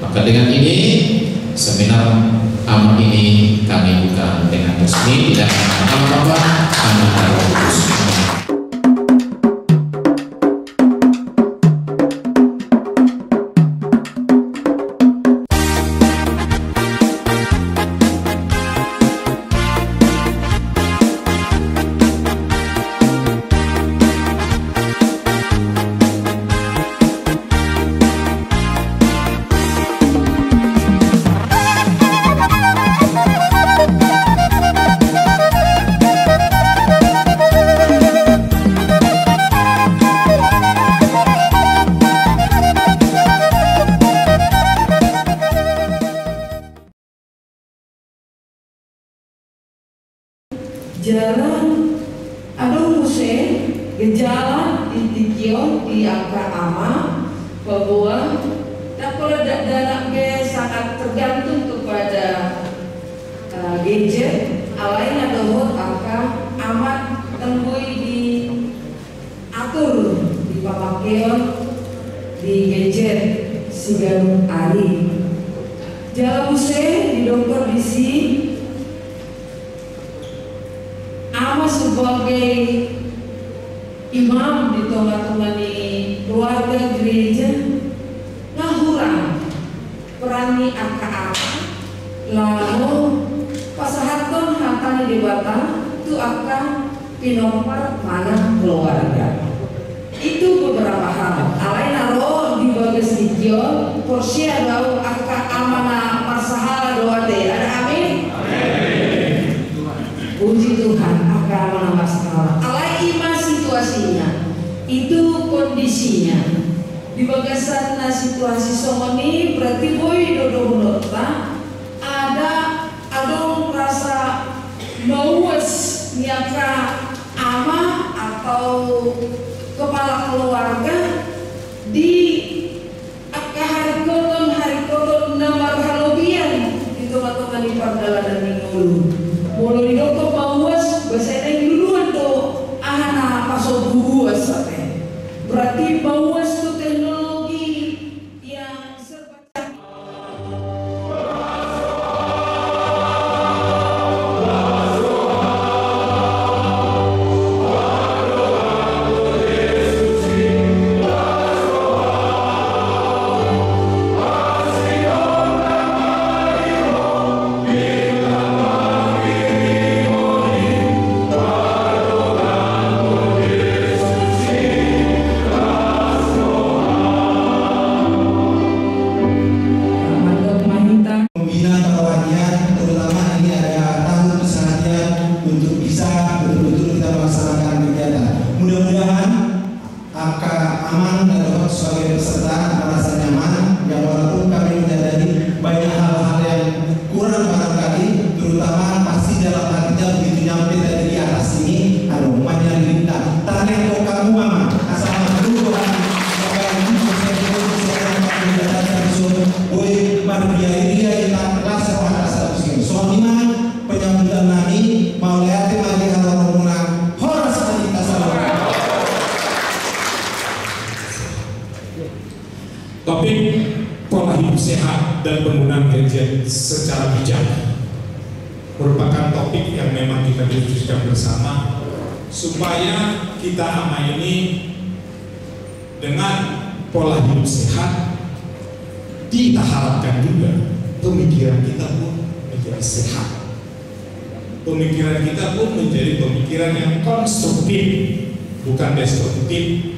Maka dengan ini seminar amal ini kami buka dengan resmi dan apa-apa kami harus. Jalan Adong Muse gejala di Tikio di angka ama bahwa dapat dalam sangat tergantung kepada gadget alain adalah angka amat tembui di atur di pamakeon di gadget sigan ari Jalan Muse di dokter bisi sebagai imam di tengah-tengah keluarga gereja ngahurang perani apa lalu pasahaton hatani debata itu akan pinompar mana keluarga itu beberapa hal alain aro di bagas dikio porsi ada angka amanah pasahala doa deh ada amin puji Tuhan agama masalah alai iman situasinya itu kondisinya di bagasan situasi somoni berarti boy dodo ada rasa maues nyaka ama atau kepala keluarga di hari kodon nomor halobian di teman-teman di perjalanan minggu mulai di dokter pauas bahasa yang duluan tuh anak pasal buas berarti pauas itu teknologi yang serba Topik pola hidup sehat dan penggunaan gadget secara bijak merupakan topik yang memang kita diskusikan bersama supaya kita ama ini dengan pola hidup sehat kita harapkan juga pemikiran kita pun menjadi sehat, pemikiran kita pun menjadi pemikiran yang konstruktif bukan destruktif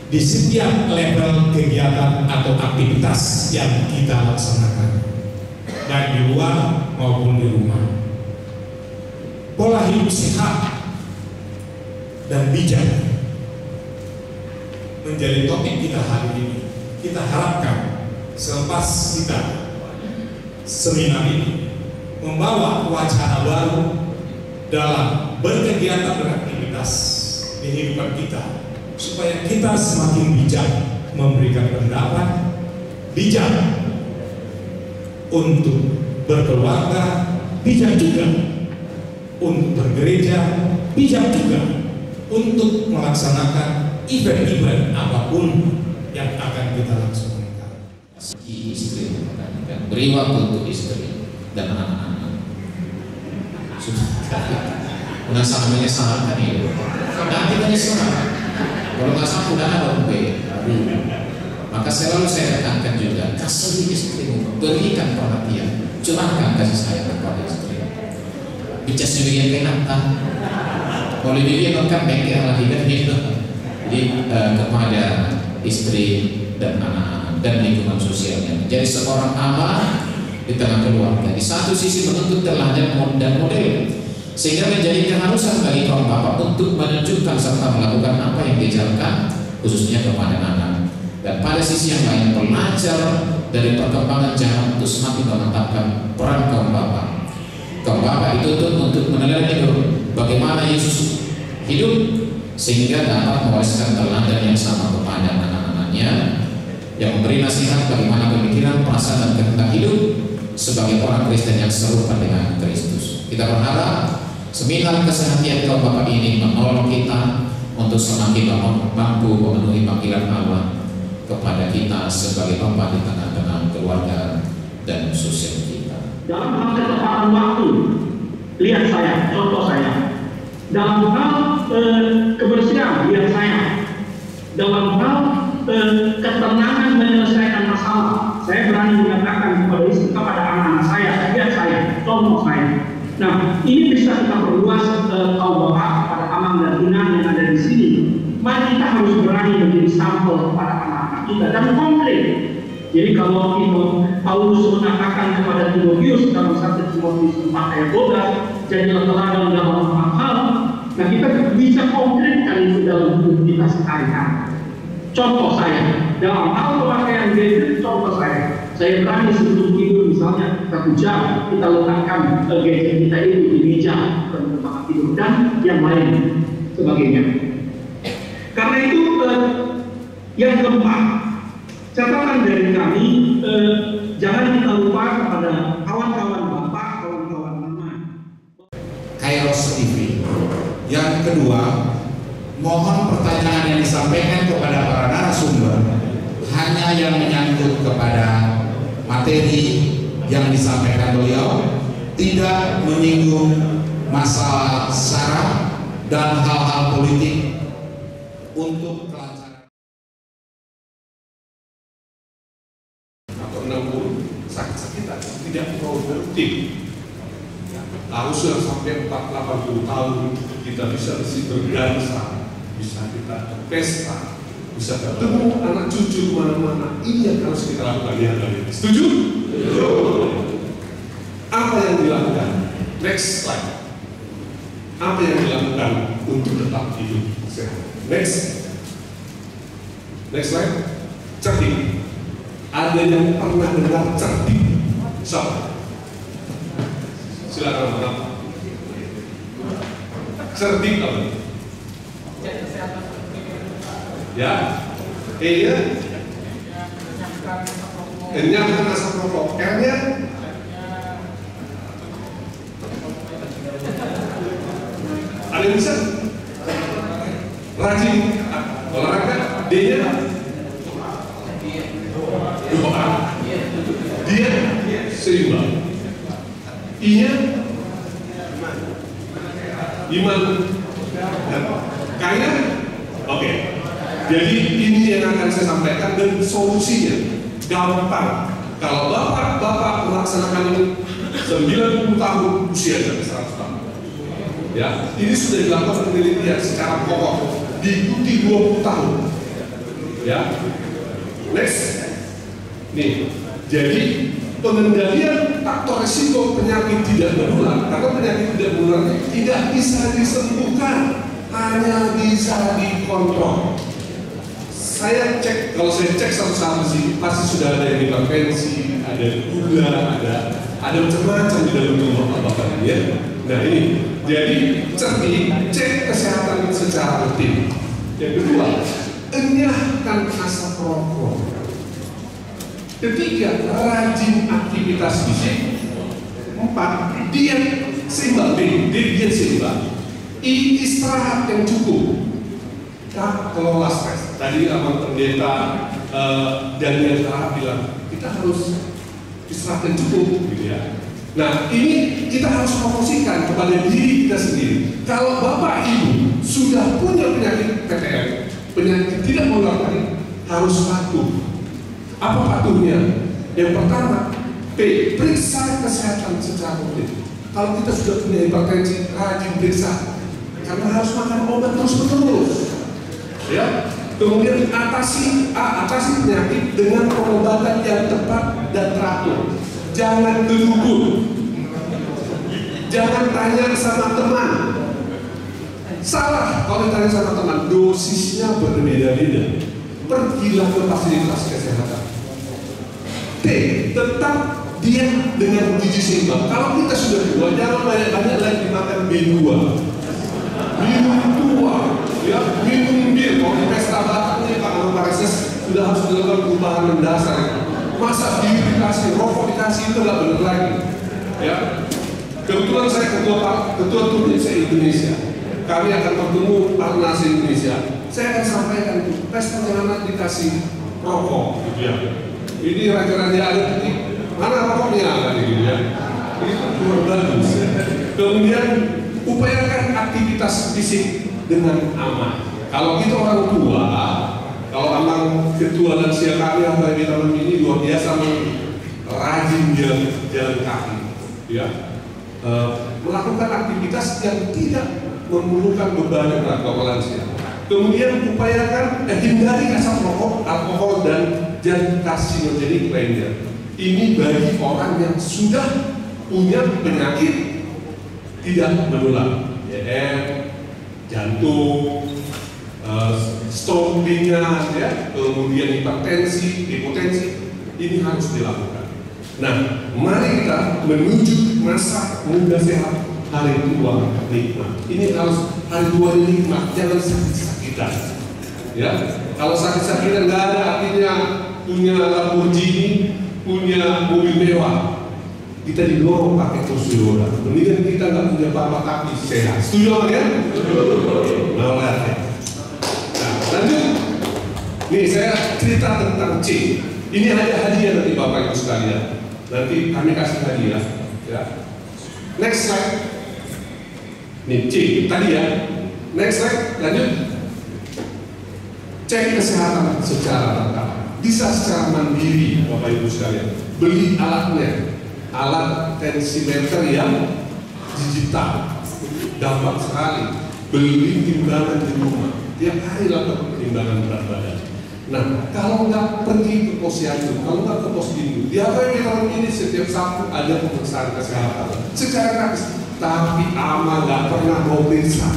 di setiap level kegiatan atau aktivitas yang kita laksanakan, baik di luar maupun di rumah. Pola hidup sehat dan bijak menjadi topik kita hari ini. Kita harapkan selepas kita seminar ini membawa wacana baru dalam berkegiatan beraktivitas di kehidupan kita, supaya kita semakin bijak memberikan pendapat, bijak untuk berkeluarga, bijak juga untuk bergereja, bijak juga untuk melaksanakan event-event apapun yang akan kita laksanakan. Istri pertanikan. Beri waktu untuk istri dan anak-anak. Sudah sangat menyesalkan itu. Nanti menyesal. Kalau nggak salah udah ada maka selalu saya tekankan juga, kasih istrimu, berikan perhatian, curahkan kasih sayang kepada istri. Bicara sebagian kenapa? Boleh dia makan bengkel lagi kan gitu. Jadi kepada istri dan anak-anak dan lingkungan sosialnya. Jadi seorang ama di tengah keluarga. Di satu sisi menuntut teladan dan model, sehingga menjadi keharusan bagi kaum bapak untuk menunjukkan serta melakukan apa yang diajarkan, khususnya kepada anak. Dan pada sisi yang lain belajar dari perkembangan zaman untuk semakin memantapkan peran kaum bapak. Kaum bapak itu untuk meneladani bagaimana Yesus hidup sehingga dapat mewariskan teladan yang sama kepada anak-anaknya, yang memberi nasihat bagaimana pemikiran, perasaan dan kehendak hidup sebagai orang Kristen yang serupa dengan Kristus. Kita berharap seminar keseharian kaum bapak ini menolong kita untuk semakin mampu memenuhi panggilan Allah kepada kita sebagai bapak di tengah-tengah keluarga dan sosial kita. Dalam hal ketepatan waktu, lihat saya, contoh saya. Dalam hal kebersihan, lihat saya. Dalam hal ketenangan menyelesaikan masalah, saya berani mengatakan kepada istri, kepada anak-anak saya, lihat saya, contoh saya. Nah, ini bisa kita perluas kaum bapak kepada Amang dan Inan yang ada di sini. Mari kita harus berani menjadi sampel kepada anak-anak kita dan konkret. Jadi kalau Paulus mengatakan kepada Timotius dalam 1 Timotius 4 ayat 12, jadilah teladan dalam empat hal. Nah, kita bisa konkretkan itu dalam hidup kita sehari-hari. Contoh saya, dalam hal pemakaian gadget, contoh saya berani sebelum tidur misalnya 1 jam kita letakkan gadget kita itu di meja tempat tidur dan yang lain sebagainya. Karena itu yang keempat, catatan dari kami, jangan kita lupa kepada kawan-kawan bapak, kawan-kawan mama. Kairos TV. Yang kedua, mohon pertanyaan yang disampaikan kepada para narasumber hanya yang menyangkut kepada materi yang disampaikan beliau, tidak menyinggung masalah sara dan hal-hal politik untuk kelancaran atau 60 sakit-sakitan tidak produktif. Harusnya sampai 80 tahun kita bisa berdansa, bisa kita pesta, bisa ketemu anak cucu mana-mana. Ini yang harus kita lakukan ya, setuju? Apa yang dilakukan? Next slide. Apa yang dilakukan untuk tetap hidup sehat? Next slide. Cerdik. Ada yang pernah dengar cerdik? Siapa? Silakan Bapak. Cerdik apa? Ya. E-nya kenyangkan asap rokok. R-nya ada yang bisa? Rajin olahraga. D-nya doa. Dia seimbang. I-nya iman. Kaya. Oke. Jadi ini yang akan saya sampaikan dan solusinya gampang. Kalau bapak melaksanakan ini 90 tahun usia dari 100 tahun. Ya, ini sudah dilakukan penelitian secara pokok, diikuti 20 tahun. Ya, next. Nih, jadi pengendalian faktor risiko penyakit tidak menular, karena penyakit tidak menular tidak bisa disembuhkan, hanya bisa dikontrol. Saya cek, kalau saya cek satu-satu sih, pasti sudah ada yang hipertensi, ada gula, ada macam-macam di dalam tubuh bapak ini ya. Nah ini, jadi cerdik, cek kesehatan secara rutin. Yang kedua, enyahkan asap rokok. Ketiga, rajin aktivitas fisik. 4, diet seimbang. Diet seimbang. I, istirahat yang cukup. Kelola stres. Tadi Abang Pendeta Daniel Sarah bilang kita harus istirahat yang cukup, gitu ya. Nah, ini kita harus promosikan kepada diri kita sendiri. Kalau bapak ibu sudah punya penyakit PTM, penyakit tidak menular tadi, harus patuh. Apa patuhnya? Yang pertama, periksa kesehatan secara rutin. Kalau kita sudah punya hipertensi, rajin periksa, karena harus makan obat terus-menerus. Ya. Kemudian atasi penyakit dengan pengobatan yang tepat dan teratur. Jangan gedubur. Jangan tanya sama teman. Salah kalau ditanya sama teman, dosisnya berbeda-beda. Pergilah ke fasilitas kesehatan. Tetap diet dengan gizi seimbang. Kalau kita sudah tua, jangan banyak-banyak lagi makan B2. Minum tua, ya, minum bir. Kalau di pesta Batak ini Pak Anwar sudah harus dilakukan perubahan mendasar. Masa diri dikasih, rokok dikasih, itu nggak benar lagi. Ya, kebetulan saya ketua Tunis Indonesia. Kami akan bertemu Parnas Indonesia. Saya akan sampaikan pesta anak dikasih rokok, gitu ya. Ini raja-raja adat ini mana rokoknya, gitu ya. Itu luar bagus. Kemudian upayakan aktivitas fisik dengan aman. Kalau kita orang tua, kalau memang ketua lansia kami yang dari tahun ini luar biasa rajin jalan kaki, ya, melakukan aktivitas yang tidak memerlukan beban yang berat kalau lansia. Kemudian upayakan hindari asap rokok, alkohol dan zat karsinogenik lainnya. Ini bagi orang yang sudah punya penyakit tidak menular, jantung, stroke ringan, ya, kemudian hipertensi, hipotensi, ini harus dilakukan. Nah, mari kita menuju masa muda sehat, hari tua nikmat. Ini harus hari tua nikmat, jangan sakit-sakitan. Ya, kalau sakit-sakitan nggak ada artinya punya Lamborghini, punya mobil mewah. Kita didorong pakai kursi roda. Mendingan kita nggak punya apa-apa tapi sehat. Setuju kan? Nah, ya. Lanjut, nih saya cerita tentang C. Ini ada hadiah dari Bapak Ibu sekalian. Nanti kami kasih hadiah. Ya. Next slide. Nih C tadi ya. Next slide. Lanjut. Cek kesehatan secara lengkap. Bisa secara mandiri, Bapak Ibu sekalian. Beli alatnya, alat tensimeter yang digital. Gampang sekali. Beli timbangan di rumah. Tiap hari lakukan pertimbangan berat badan. Nah, kalau nggak pergi ke posyandu, kalau nggak ke posyandu, di apa yang tahun ini setiap Sabtu ada pemeriksaan kesehatan secara gratis, tapi ama nggak pernah mau periksa.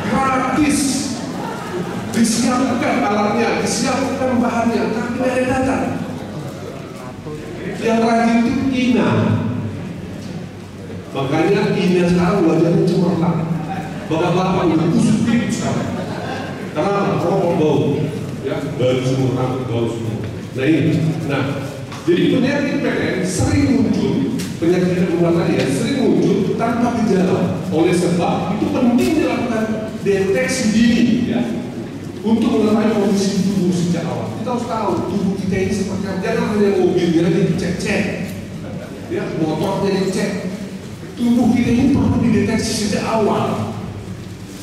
Gratis, disiapkan alatnya, disiapkan bahannya, tapi nggak ada datang. Yang rajin itu Ina, makanya Ina sekarang wajahnya cemerlang. Bapak-bapak udah busuk sekarang. Karena rokok bau, ya, bau semua, rambut bau semua. Nah ini, jadi penyakit PTM sering muncul, penyakit menular tadi ya, sering muncul tanpa gejala. Oleh sebab itu penting dilakukan deteksi dini, ya, untuk mengetahui kondisi tubuh sejak awal. Kita harus tahu tubuh kita ini seperti apa. Jangan hanya mobilnya dicek-cek, ya, motornya dicek. Tubuh kita ini perlu dideteksi sejak awal.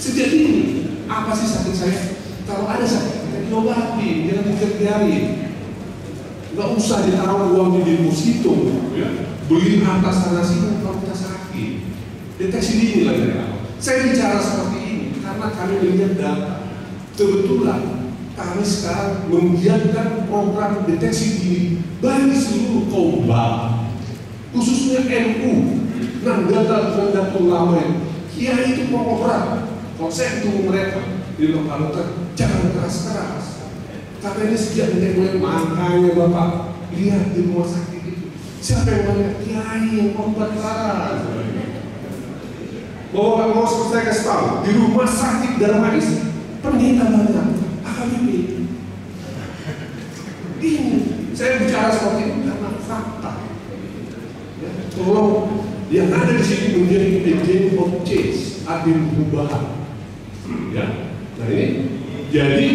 Sejak ini, apa sih sakit saya? Kalau ada sakit, kita diobati, jangan dibiarin. Nggak usah ditaruh uang di deposito, ya. Beli atas sana sini kalau kita sakit. Deteksi dini lah dari awal. Saya bicara seperti ini karena kami melihat data. Kebetulan kami sekarang menggiatkan program deteksi dini bagi seluruh kaum bapa, khususnya NU, Nahdlatul Ulama. Kiai itu pokok berat. Kalau saya tunggu mereka di lokal jangan keras-keras. Karena ini sejak mulai makanya Bapak lihat di rumah sakit itu siapa yang banyak kiai yang korban keras. Bahwa mau saya kasih tahu di rumah sakit Darmais pendeta banyak AKBP. Ini saya bicara seperti ini karena fakta. Ya, tolong yang ada di sini menjadi agent of change, agen perubahan. Ya, nah ini jadi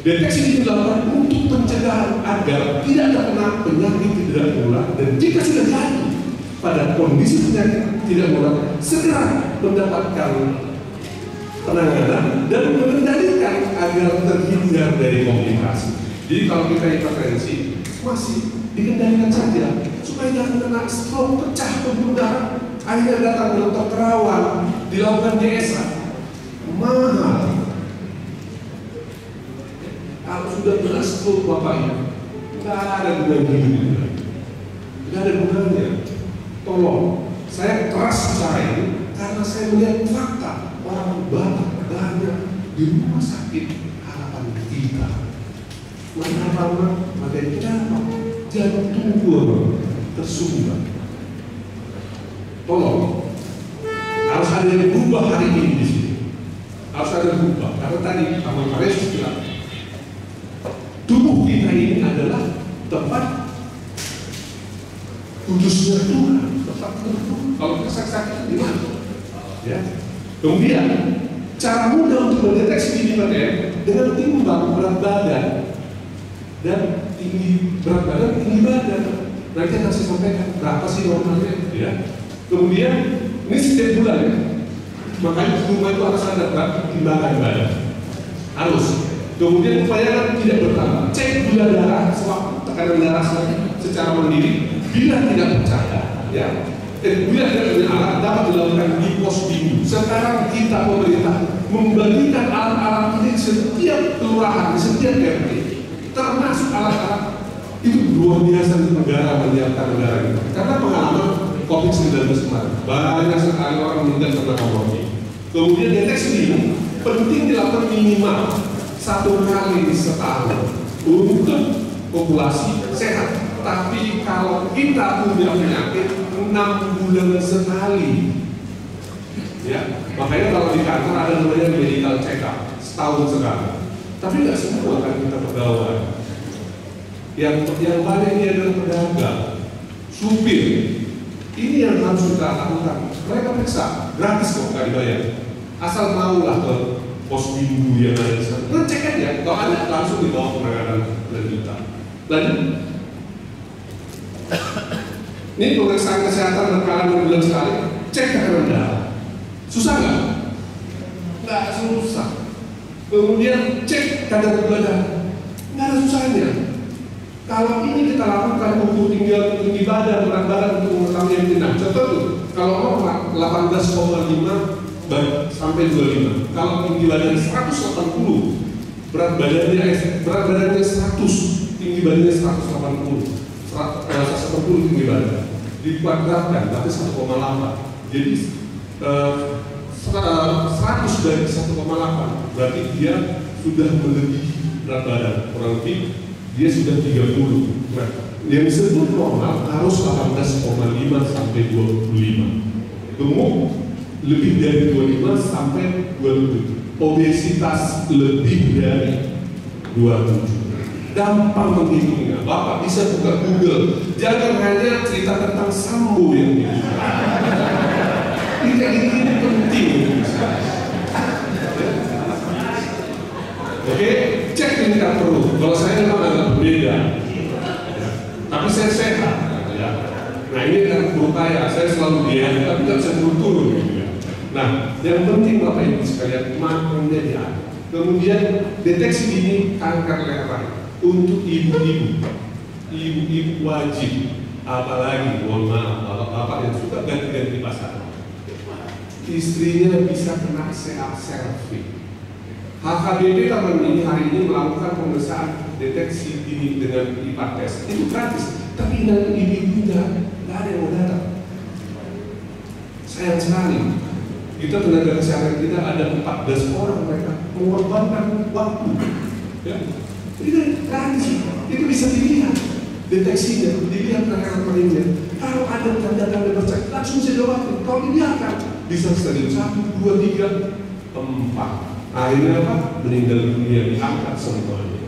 deteksi ini dilakukan untuk pencegahan agar tidak terkena penyakit Dan jika sudah jatuh pada kondisi penyakit tidak menular, segera mendapatkan penanganan dan mengendalikan agar terhindar dari komplikasi. Jadi kalau kita hipertensi masih dikendalikan saja supaya jangan kena stroke, pecah pembuluh darah, akhirnya datang ke dokter kerawat, dilakukan DSA, mahal. Kalau sudah kena stroke bapaknya, nggak ada gunanya hidup, nggak ada gunanya. Tolong, saya keras bicara ini karena saya melihat fakta orang banyak di rumah sakit harapan kita. Lama-lama materi kenapa? Jantung tersumbat. Tolong, harus ada yang berubah hari ini di sini. Harus ada yang berubah. Karena tadi Pak Yesus bilang, tubuh kita ini adalah tempat kudusnya Tuhan. Tempat Tuhan. Kalau kita sakit di mana? Ya. Kemudian cara mudah untuk mendeteksi IPTM dengan timbang berat badan dan tinggi berat badan, tinggi badan. Nanti akan saya sampaikan berapa sih normalnya, ya. Kemudian ini setiap bulan ya. Makanya di rumah itu harus ada timbangan badan. Harus. Kemudian upayakan tidak bertambah. Cek gula darah, sewaktu tekanan darah secara mandiri. Bila tidak percaya, ya. Bila tidak punya alat dapat dilakukan di pos bingung. Sekarang kita pemerintah membagikan alat-alat ini setiap kelurahan, di setiap RT, termasuk alat-alat itu luar biasa di negara menyiapkan negara ini. Karena pengalaman COVID-19 kemarin banyak sekali orang meninggal karena comorbid. Kemudian deteksi ini penting dilakukan minimal 1 kali setahun untuk populasi sehat. Tapi kalau kita punya penyakit 6 bulan sekali, ya makanya kalau di kantor ada namanya medical check up setahun sekali. Tapi nggak semua kan kita pegawai. Yang banyak ini adalah pedagang, supir. Ini yang harus kita lakukan. Mereka periksa gratis kok, nggak dibayar. Asal maulah ke pos minggu yang ada di sana. Cek aja, kalau ada langsung dibawa penanganan lanjutan. Lanjut. Ini pemeriksaan kesehatan berkala 6 bulan sekali. Cek tekanan darah. Susah nggak? Nggak susah. Kemudian cek kadar gula darah. Nggak ada susahnya. Kalau ini kita lakukan ukur tinggi badan, berat badan untuk mengetahui yang benar. Contoh tuh, kalau normal 18,5 sampai 25. Kalau tinggi badan 180, berat badannya 100, tinggi badannya 180. 180 tinggi badan dikuadratkan berarti 1,8. Jadi 100 dari 1,8 berarti dia sudah melebihi berat badan, kurang lebih dia sudah 30. Nah, yang disebut normal harus 18,5 sampai 25. Gemuk lebih dari 25 sampai 27. Obesitas lebih dari 27. Gampang menghitungnya. Bapak bisa buka Google. Jangan hanya cerita tentang Sambo yang ini. Ini penting. Oke, cek tingkat perut. Kalau saya memang agak berbeda, tapi saya sehat. Nah ini kan berupaya. Saya selalu diet, tapi tidak bisa turun. Nah, yang penting Bapak Ibu sekalian makannya dia. Kemudian deteksi dini kanker leher rahim. Untuk ibu-ibu wajib, apalagi mohon maaf bapak-bapak yang suka ganti-ganti pasangan, istrinya bisa kena CA cervix. HKBP Taman Mini hari ini melakukan pemeriksaan deteksi dini dengan IPA test. Itu gratis, tapi dengan ibu-ibunya nggak ada yang mau datang. Sayang sekali, kita tenaga kesehatan kita ada 14 orang, mereka mengorbankan waktu. Ya. Itu gratis, itu bisa dilihat deteksinya, dilihat tekanan rahimnya. Kalau ada tanda-tanda bercak, langsung saya jawab. Kalau dibiarkan, bisa stadium 1, 2, 3, 4. Akhirnya apa? Meninggal dunia, diangkat semuanya.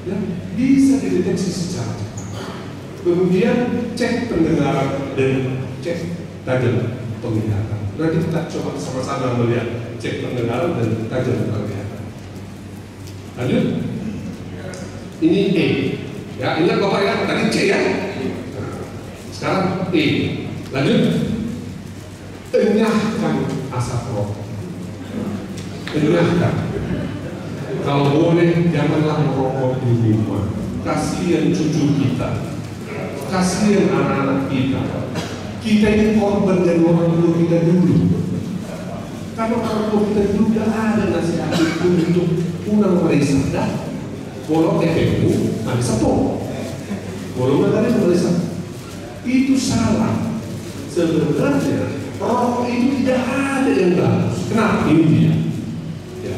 Ya, bisa dideteksi secara cepat. Kemudian cek pendengaran dan cek tajam penglihatan. Nanti kita coba sama-sama melihat cek pendengaran dan tajam penglihatan. Lanjut. Ini E. Ya, ingat Bapak ya, tadi C ya. Sekarang lanjut. Enyahkan asap rokok. Enyahkan. Kalau boleh janganlah merokok di rumah. Kasihan cucu kita, kasihan anak-anak kita. Kita ini korban dari orang tua kita dulu. Karena orang tua kita dulu tidak ada nasihat itu untuk unang merisa. Dah, kalau TPU ada sepuluh. Kalau nggak ada merisa, itu salah. Sebenarnya rokok itu tidak ada yang bagus. Kenapa? Ini dia. Ya.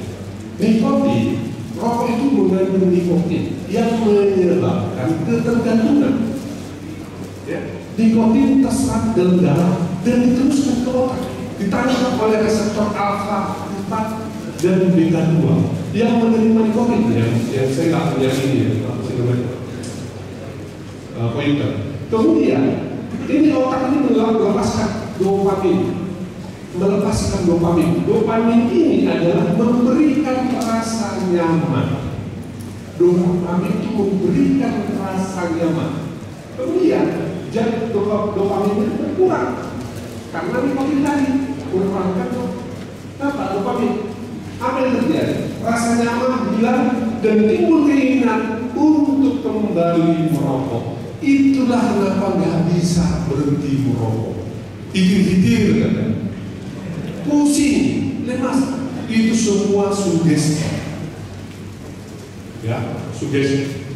Nikotin, rokok itu mengandung nikotin yang menyebabkan ketergantungan. Ya. Nikotin terserap dalam darah dan diteruskan ke otak, ditangkap oleh reseptor alfa 4 dan beta 2 yang menerima nikotin. Yang saya nggak punya ini ya, pointer. Kemudian ini otak ini melepaskan dopamin. Dopamin ini adalah memberikan rasa nyaman. Dopamin itu memberikan rasa nyaman. Kemudian jadi dopamin itu berkurang karena nikotin tadi kurangkan apa dopamin. Apa yang terjadi? Rasa nyaman hilang dan timbul keinginan untuk kembali merokok. Itulah kenapa nggak bisa berhenti merokok. Hidir kan? Pusing, lemas, itu semua sugesti. Ya, sugesti.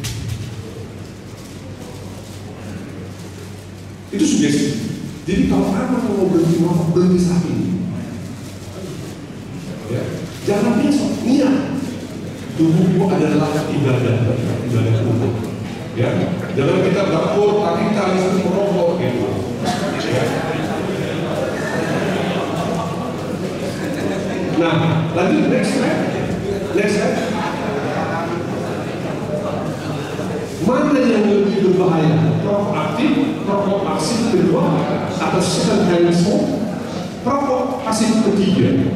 Itu sugesti. Jadi kalau anak mau berhenti merokok, berhenti saat ini. Ya, jangan besok, niat. Tubuhmu adalah ibadah tubuh. Ya, jangan kita berpur, tapi kita harus merokok gitu. Ya. Nah, lanjut next slide. Mana yang lebih berbahaya? Rokok aktif, rokok pasif kedua, atau second-hand smoke? Rokok pasif ketiga.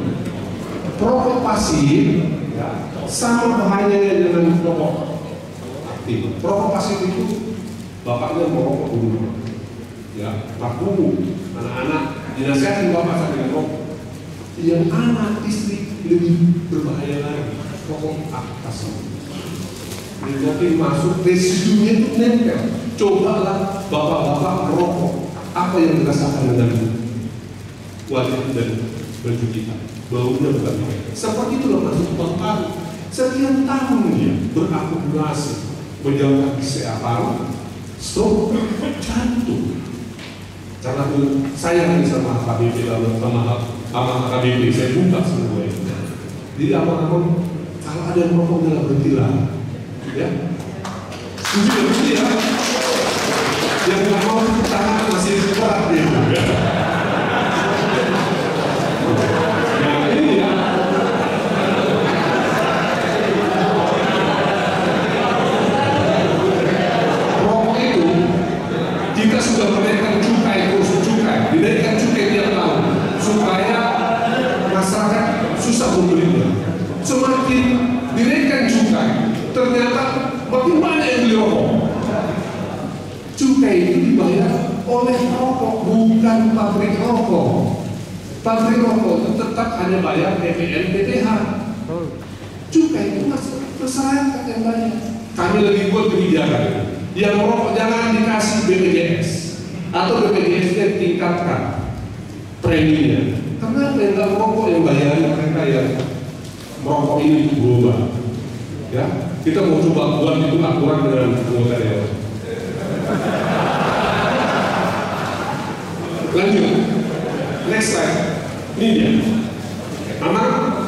Rokok pasif ya, sama bahayanya dengan rokok aktif. Rokok pasif itu bapaknya merokok dulu, ya, makmum, anak-anak dinasihatin bapak sambil merokok. Yang anak istri lebih berbahaya lagi, rokok pasif. Nikotin masuk, residunya itu nempel. Cobalah bapak-bapak merokok, apa yang dirasakan dengan wajah dan baju kita? Baunya bukan baik. Seperti itulah masuk paru. Setiap tahun dia berakumulasi, menjauhkan kesehatan, stroke, jantung. Karena saya sama HKBP sama HKBP, saya buka semua itu. Jadi apa-apa kalau ada yang merokok dalam berhentilah. Ya, setuju ya. Yang nggak mau tangan masih berat gitu ya. Nah ini ya. Rokok itu kita sudah menaikkan cukai, dinaikkan cukai tiap tahun supaya masyarakat susah membelinya. Semakin dinaikkan cukai, ternyata makin banyak yang beli rokok. Cukai itu dibayar oleh rokok, bukan pabrik rokok. Pabrik rokok itu tetap hanya bayar PPN, PPH. Cukai itu masyarakat yang bayar. Kami lagi buat kebijakan. Yang merokok jangan dikasih BPJS atau BPJS-nya tingkatkan preminya. Karena yang nggak merokok yang bayar mereka yang merokok ini global. Ya, kita mau coba buat itu aturan dengan anggota dewan. Lanjut, next slide. Ini dia. Anak,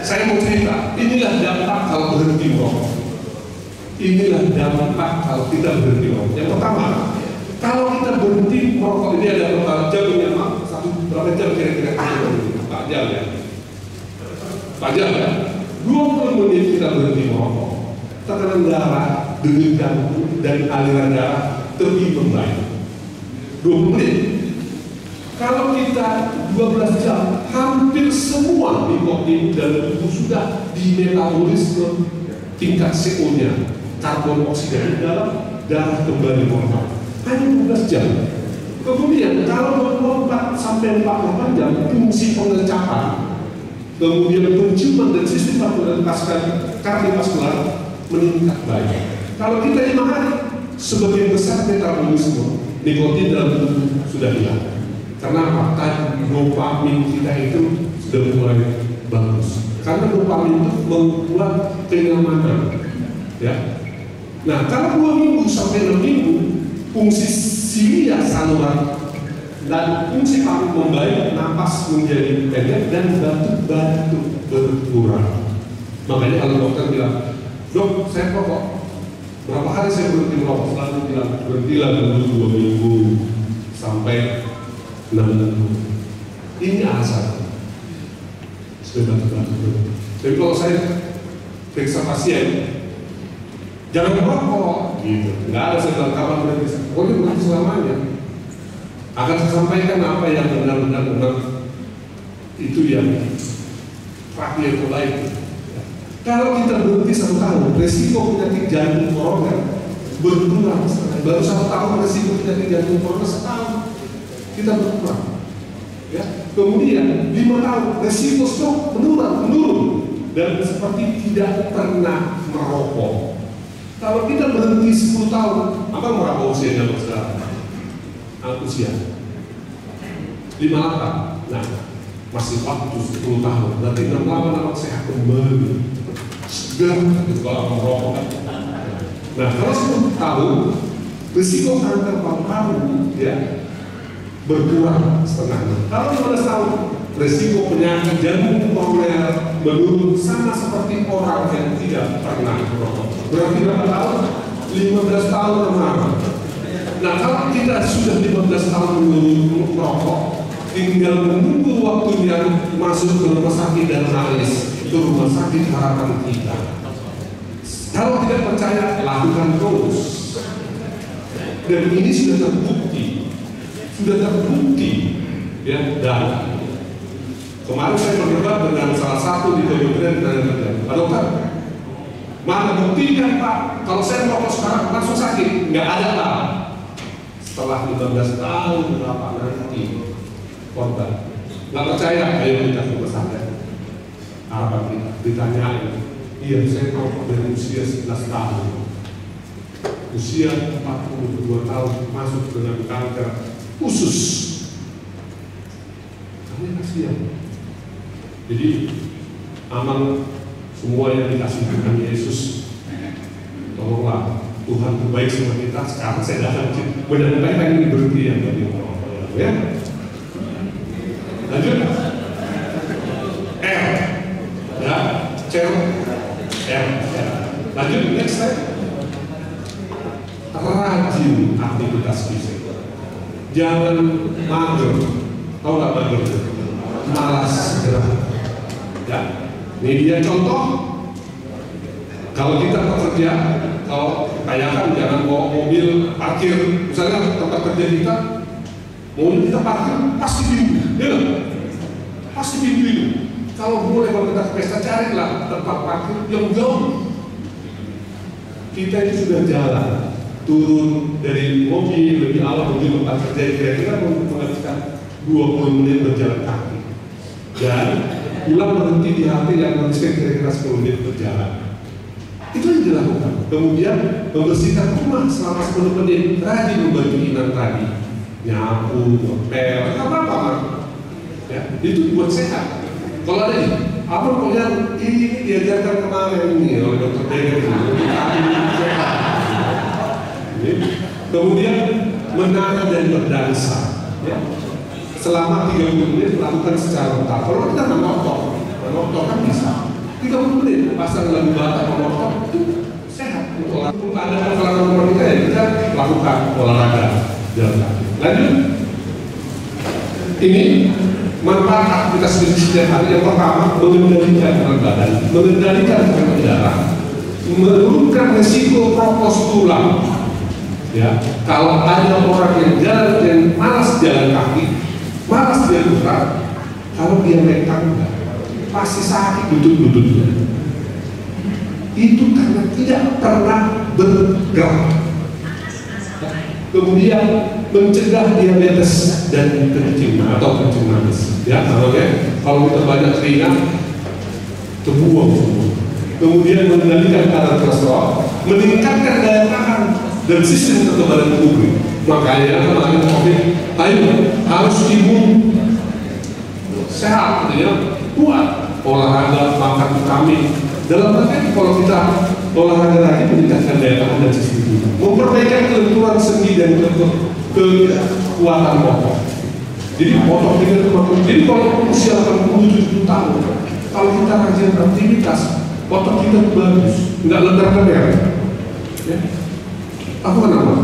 saya mau cerita. Inilah dampak kalau berhenti merokok. Inilah dampak kalau kita berhenti merokok. Yang pertama, kalau kita berhenti merokok ini ada berapa jam ya, Mak? Berapa jam kira-kira? Pak jam ya. Pak jam ya. 20 menit kita berhenti merokok, tekanan darah, denyut jantung, dan aliran darah lebih membaik. 20 menit. Kalau kita 12 jam, hampir semua nikotin dalam tubuh sudah dimetabolisme tingkat CO-nya, karbon oksida di dalam darah kembali normal. Hanya 12 jam. Kemudian kalau 24 sampai 48 jam fungsi pengecapan, kemudian penciuman dan sistem kardiovaskular meningkat baik. Kalau kita 5 hari, sebagian besar metabolisme nikotin dalam tubuh sudah hilang. Karena apa? Dopamin kita itu sudah mulai bagus. Karena dopamin itu membuat kenyamanan. Ya. Nah, kalau 2 minggu sampai 6 minggu, fungsi silia saluran dan fungsi paru membaik, napas menjadi pendek dan batuk-batuk berkurang. Makanya kalau dokter bilang, dok, saya perokok, berapa hari saya berhenti merokok? Selalu bilang, berhentilah dulu 2 minggu sampai 6 minggu. Ini alasan. Sudah batuk-batuk. Jadi kalau saya periksa pasien, jangan merokok, gitu. Nggak ada saya bilang kapan berhenti. Pokoknya berhenti selamanya. Akan saya sampaikan apa yang benar-benar itu yang terakhir terbaik. Kalau kita berhenti 1 tahun, resiko penyakit jantung koroner berkurang. Baru 1 tahun resiko penyakit jantung koroner 1 tahun kita berkurang. Ya. Kemudian 5 tahun resiko stroke menurun dan seperti tidak pernah merokok. Kalau kita berhenti 10 tahun, apa berapa usianya sekarang? Usia 58. Nah, masih waktu 10 tahun. Berarti 68 anak sehat kembali. Segar kalau merokok. Nah, kalau 10 tahun, risiko kanker paru-paru ya berkurang setengah. Kalau 15 tahun, risiko penyakit jantung koroner menurun sama seperti orang yang tidak pernah merokok. Berarti berapa tahun? 15 tahun kemarin. Nah, kalau kita sudah 15 tahun merokok, tinggal menunggu waktunya masuk ke rumah sakit dan analis. Itu rumah sakit harapan kita. Kalau tidak percaya, lakukan terus. Dan ini sudah terbukti, ya. Dan kemarin saya berdebat dengan salah satu di Kementerian Tenaga. Pak dokter, mana buktikan Pak? Kalau saya merokok sekarang langsung sakit? Nggak ada Pak. Setelah 15 tahun berapa nanti korban nggak percaya, ayo kita ke rumah sakit. Harapan kita ditanyain, iya saya merokok dari usia 11 tahun, usia 42 tahun masuk dengan kanker usus. Kami kasihan. Jadi amal semua yang dikasih Tuhan Yesus, tolonglah Tuhan terbaik sama kita. Sekarang saya datang menyampaikan ini berhenti yang tadi ya. Lanjut. R ya, R. Lanjut next slide. Rajin aktivitas fisik. Jangan mager. Tahu nggak mager? Malas gerak. Ya. Ini dia contoh. Kalau kita bekerja, kalau kayakan jangan bawa mobil parkir, misalnya tempat kerja kita, mobil kita parkir pasti pintu, ya, pasti pintu itu. Kalau boleh kalau kita ke pesta, carilah tempat parkir yang jauh. Kita itu sudah jalan, turun dari mobil lebih awal menuju tempat kerja, kira-kira menghabiskan 20 menit berjalan kaki, dan pulang berhenti di halte yang menghabiskan kira-kira 10 menit berjalan. Itu yang dilakukan. Kemudian membersihkan rumah selama 10 menit, rajin membantu inang tadi, nyapu, ngepel, apa-apa, ya, itu buat sehat. Kalau ada ini, apa yang ini diajarkan kemarin ini oleh Dr. Deger ini, kemudian menari dan berdansa, ya, selama 30 menit melakukan secara total. Kalau kita menonton kan bisa. 30 menit pasang lagu Batak menonton itu sehat. Untuk ada olahraga kita ya kita lakukan olahraga jalan kaki. Lanjut. Ini manfaat aktivitas fisik setiap hari. Yang pertama, mengendalikan berat badan, mengendalikan tekanan darah, menurunkan risiko kropos tulang. Ya, kalau ada orang yang jalan dan malas jalan kaki, malas dia berat, kalau dia megang pasti sakit lutut-lututnya. Itu karena tidak pernah bergerak. Kemudian mencegah diabetes dan kencing atau kencing manis. Ya, kalau kita banyak keringat, terbuang semua. Kemudian mengendalikan kadar kolesterol, meningkatkan daya tahan dan sistem kekebalan tubuh. Makanya kemarin COVID, ayo harus imun sehat, ya, kuat, olahraga, makan vitamin. Dalam arti kalau kita olahraga lagi meningkatkan daya tahan dan sistem tubuh, memperbaiki kelenturan sendi dan kekuatan otot. Jadi otot kita itu makin. Jadi kalau usia 87 tahun, kalau kita rajin aktivitas, otot kita bagus, nggak lebar-lebar. Ya. Apa nama?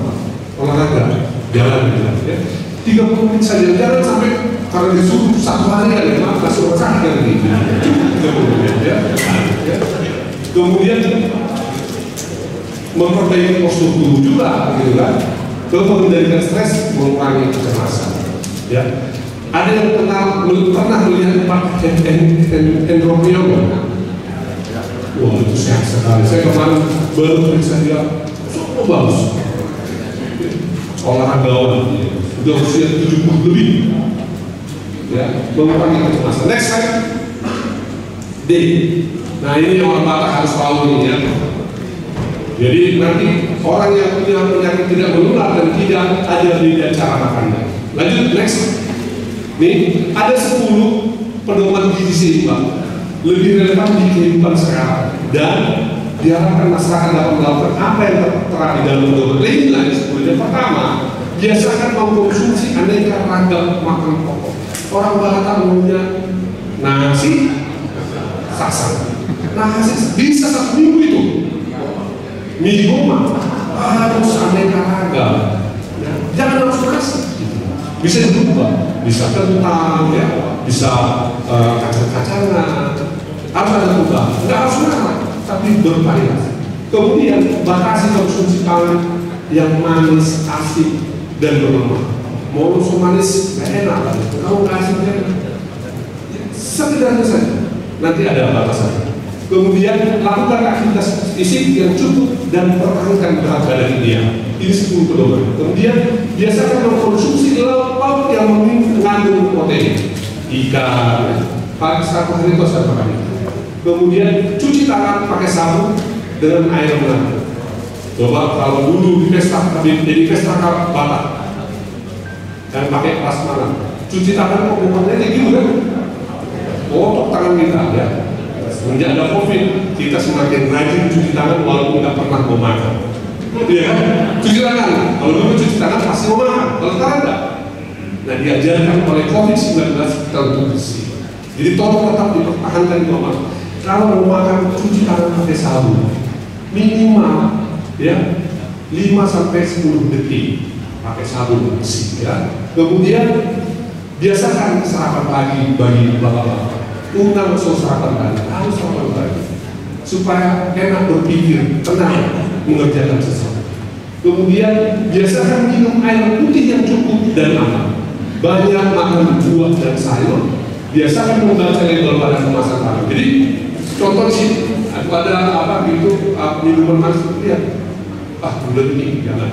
Olahraga, jalan, ya. 30 menit saja, jangan sampai kalau disuruh satu hari ada masuk orang lagi. 30 menit, ya. Kemudian memperbaiki postur tubuh juga, gitu kan? Untuk mengendalikan stres, mengurangi kecemasan. Ya, ada yang pernah melihat Pak Hendropion? Wah, itu sehat sekali. Saya kemarin baru periksa dia, cukup bagus. Olahragawan, udah usia 70 lebih. Ya, mengurangi kecemasan. Next slide. D. Nah, ini orang Batak harus tahu nih, ya. Jadi nanti orang yang punya penyakit tidak menular dan tidak ada di cara makannya. Lanjut, next. Nih, ada 10 pedoman gizi seimbang lebih relevan di kehidupan sekarang dan diharapkan masyarakat dapat melakukan apa yang tertera di dalam pedoman ini. Yang pertama, biasakan mengkonsumsi aneka ragam makanan pokok. Orang Batak punya nasi, saksang. Nasi bisa 1 minggu itu. Mie goma harus aneka ragam. Jangan harus nasi. Bisa berubah, bisa kentang, ya, bisa kacang-kacangan, harus ada berubah. Nggak harus nasi, tapi bervariasi. Kemudian batasi konsumsi pangan yang manis, asin, dan berlemak. Mau manis nggak enak, kamu nggak asin nggak enak. Sederhana saja. Nanti ada batasan. Kemudian lakukan aktivitas fisik yang cukup dan pertahankan berat badan ideal. Ini 10 pedoman. Kemudian biasakan mengkonsumsi lauk yang mengandung protein, ikan, satu hari itu satu kali. Kemudian cuci tangan pakai sabun dengan air mengalir. Coba kalau dulu di pesta Batak dan pakai prasmanan, cuci tangan kok bukannya kayak gitu kan? Kotor tangan kita, ya. Semenjak ada COVID, kita semakin rajin cuci tangan walaupun tidak pernah mau makan. Iya kan? Cuci tangan. Kalau dulu cuci tangan pasti mau makan, kalau sekarang enggak. Nah, diajarkan oleh COVID-19 kita untuk bersih. Jadi tolong tetap dipertahankan di rumah. Kalau mau makan, cuci tangan pakai sabun. Minimal, ya, 5-10 detik pakai sabun bersih, ya. Kemudian biasakan sarapan pagi bagi bapak-bapak. Undang sarapan pagi, harus sarapan pagi supaya enak berpikir, tenang mengerjakan sesuatu. Kemudian biasakan minum air putih yang cukup dan aman. Banyak makan buah dan sayur. Biasakan membaca label pada kemasan barang. Jadi contoh di sini ada apa gitu minuman manis, lihat, bulan ini jangan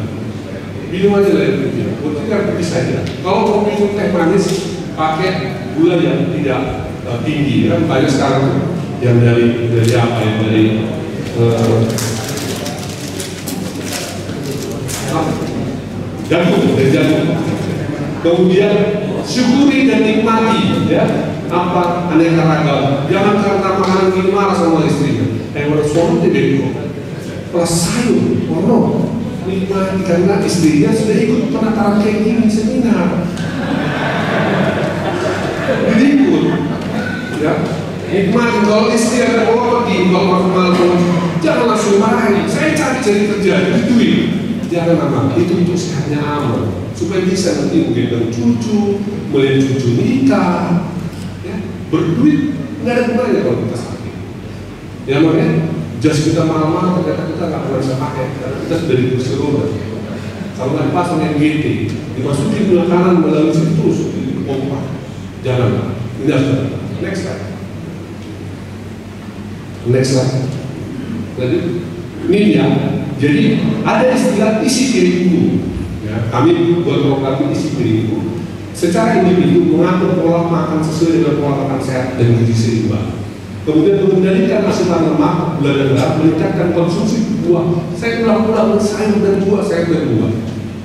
minum aja air putih. Putih putih saja. Kalau mau minum teh manis pakai gula yang tidak tinggi, kan banyak sekarang yang dari apa yang dari jagung, dari jagung. Kemudian syukuri dan nikmati, ya, apa aneka ragam. Jangan karena makanan ini marah sama istrinya. Suami tidak plus sayur, nikmati karena istrinya sudah ikut penataran kayak gini seminar. Berikut, ya, nikmati. Kalau istri ada pergi, kalau malam jangan langsung marahin. Saya cari kerja, duit. Jangan lama, itu untuk sehatnya aman, supaya bisa nanti mungkin cucu, melihat cucu nikah, ya, berduit nggak ada gunanya kalau kita sakit. Ya makanya jas kita mahal-mahal ternyata kita nggak pernah bisa pakai karena kita sudah di kursi roda. Kalau nggak dipasang yang GT, dimasukin ke kanan melalui situ terus dipompa. Jangan, ini harus. Next slide. Next slide. Lanjut. Ini dia. Jadi ada istilah isi piring dulu, ya. kami buat program disiplin itu secara individu mengatur pola makan sesuai dengan pola makan sehat dan gizi seimbang. Kemudian mengendalikan asupan lemak, gula dan garam, meningkatkan konsumsi buah. Saya ulang-ulang sayur dan buah,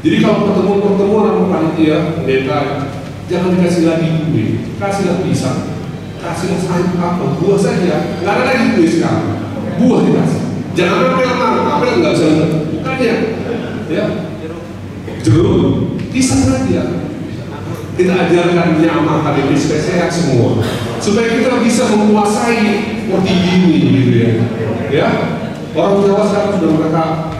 Jadi kalau pertemuan sama panitia, pendeta, jangan dikasih lagi kue, kasihlah pisang, kasihlah sayur apa, buah saja. Nggak ada lagi kue sekarang, buah dikasih. Jangan apel nggak bisa, bukan ya, jeruk, pisang saja. Kita ajarkan nyaman KDP supaya sehat semua, supaya kita bisa menguasai portigi ini, gitu ya. Orang Jawa sekarang sudah mereka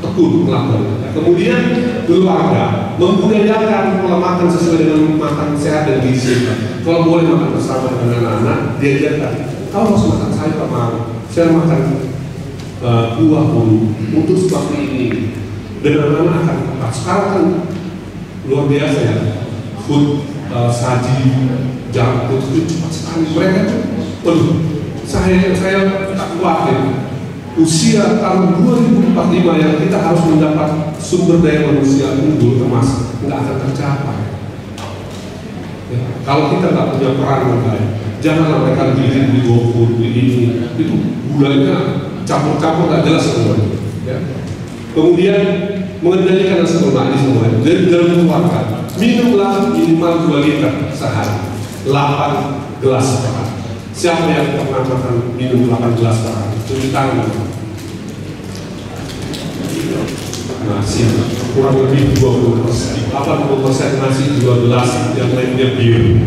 tekun melakukan. Kemudian keluarga membudayakan pola makan sesuai dengan makan sehat dan gizi. Kalau boleh makan bersama dengan anak-anak, diajarkan. Kalau harus makan sayur saya makan buah dulu untuk seperti ini. Dan anak-anak akan sekarang kan luar biasa ya. Food, saji, junk food itu cepat sekali. Mereka tuh, saya tak khawatir. Usia tahun 2045 yang kita harus mendapat sumber daya manusia unggul emas nggak akan tercapai. Ya, kalau kita nggak punya peran yang baik, janganlah mereka di GoFood, di ini, itu gulanya campur-campur nggak jelas semuanya. Ya. Kemudian mengendalikan asupan ini semua dari dalam keluarga. Minumlah minimal 2 liter sehari, 8 gelas per hari. Siapa yang pernah makan minum 8 gelas per hari? Cuci tangan. Nasi kurang lebih 20%, 80% nasi, 2 gelas, yang lainnya bir.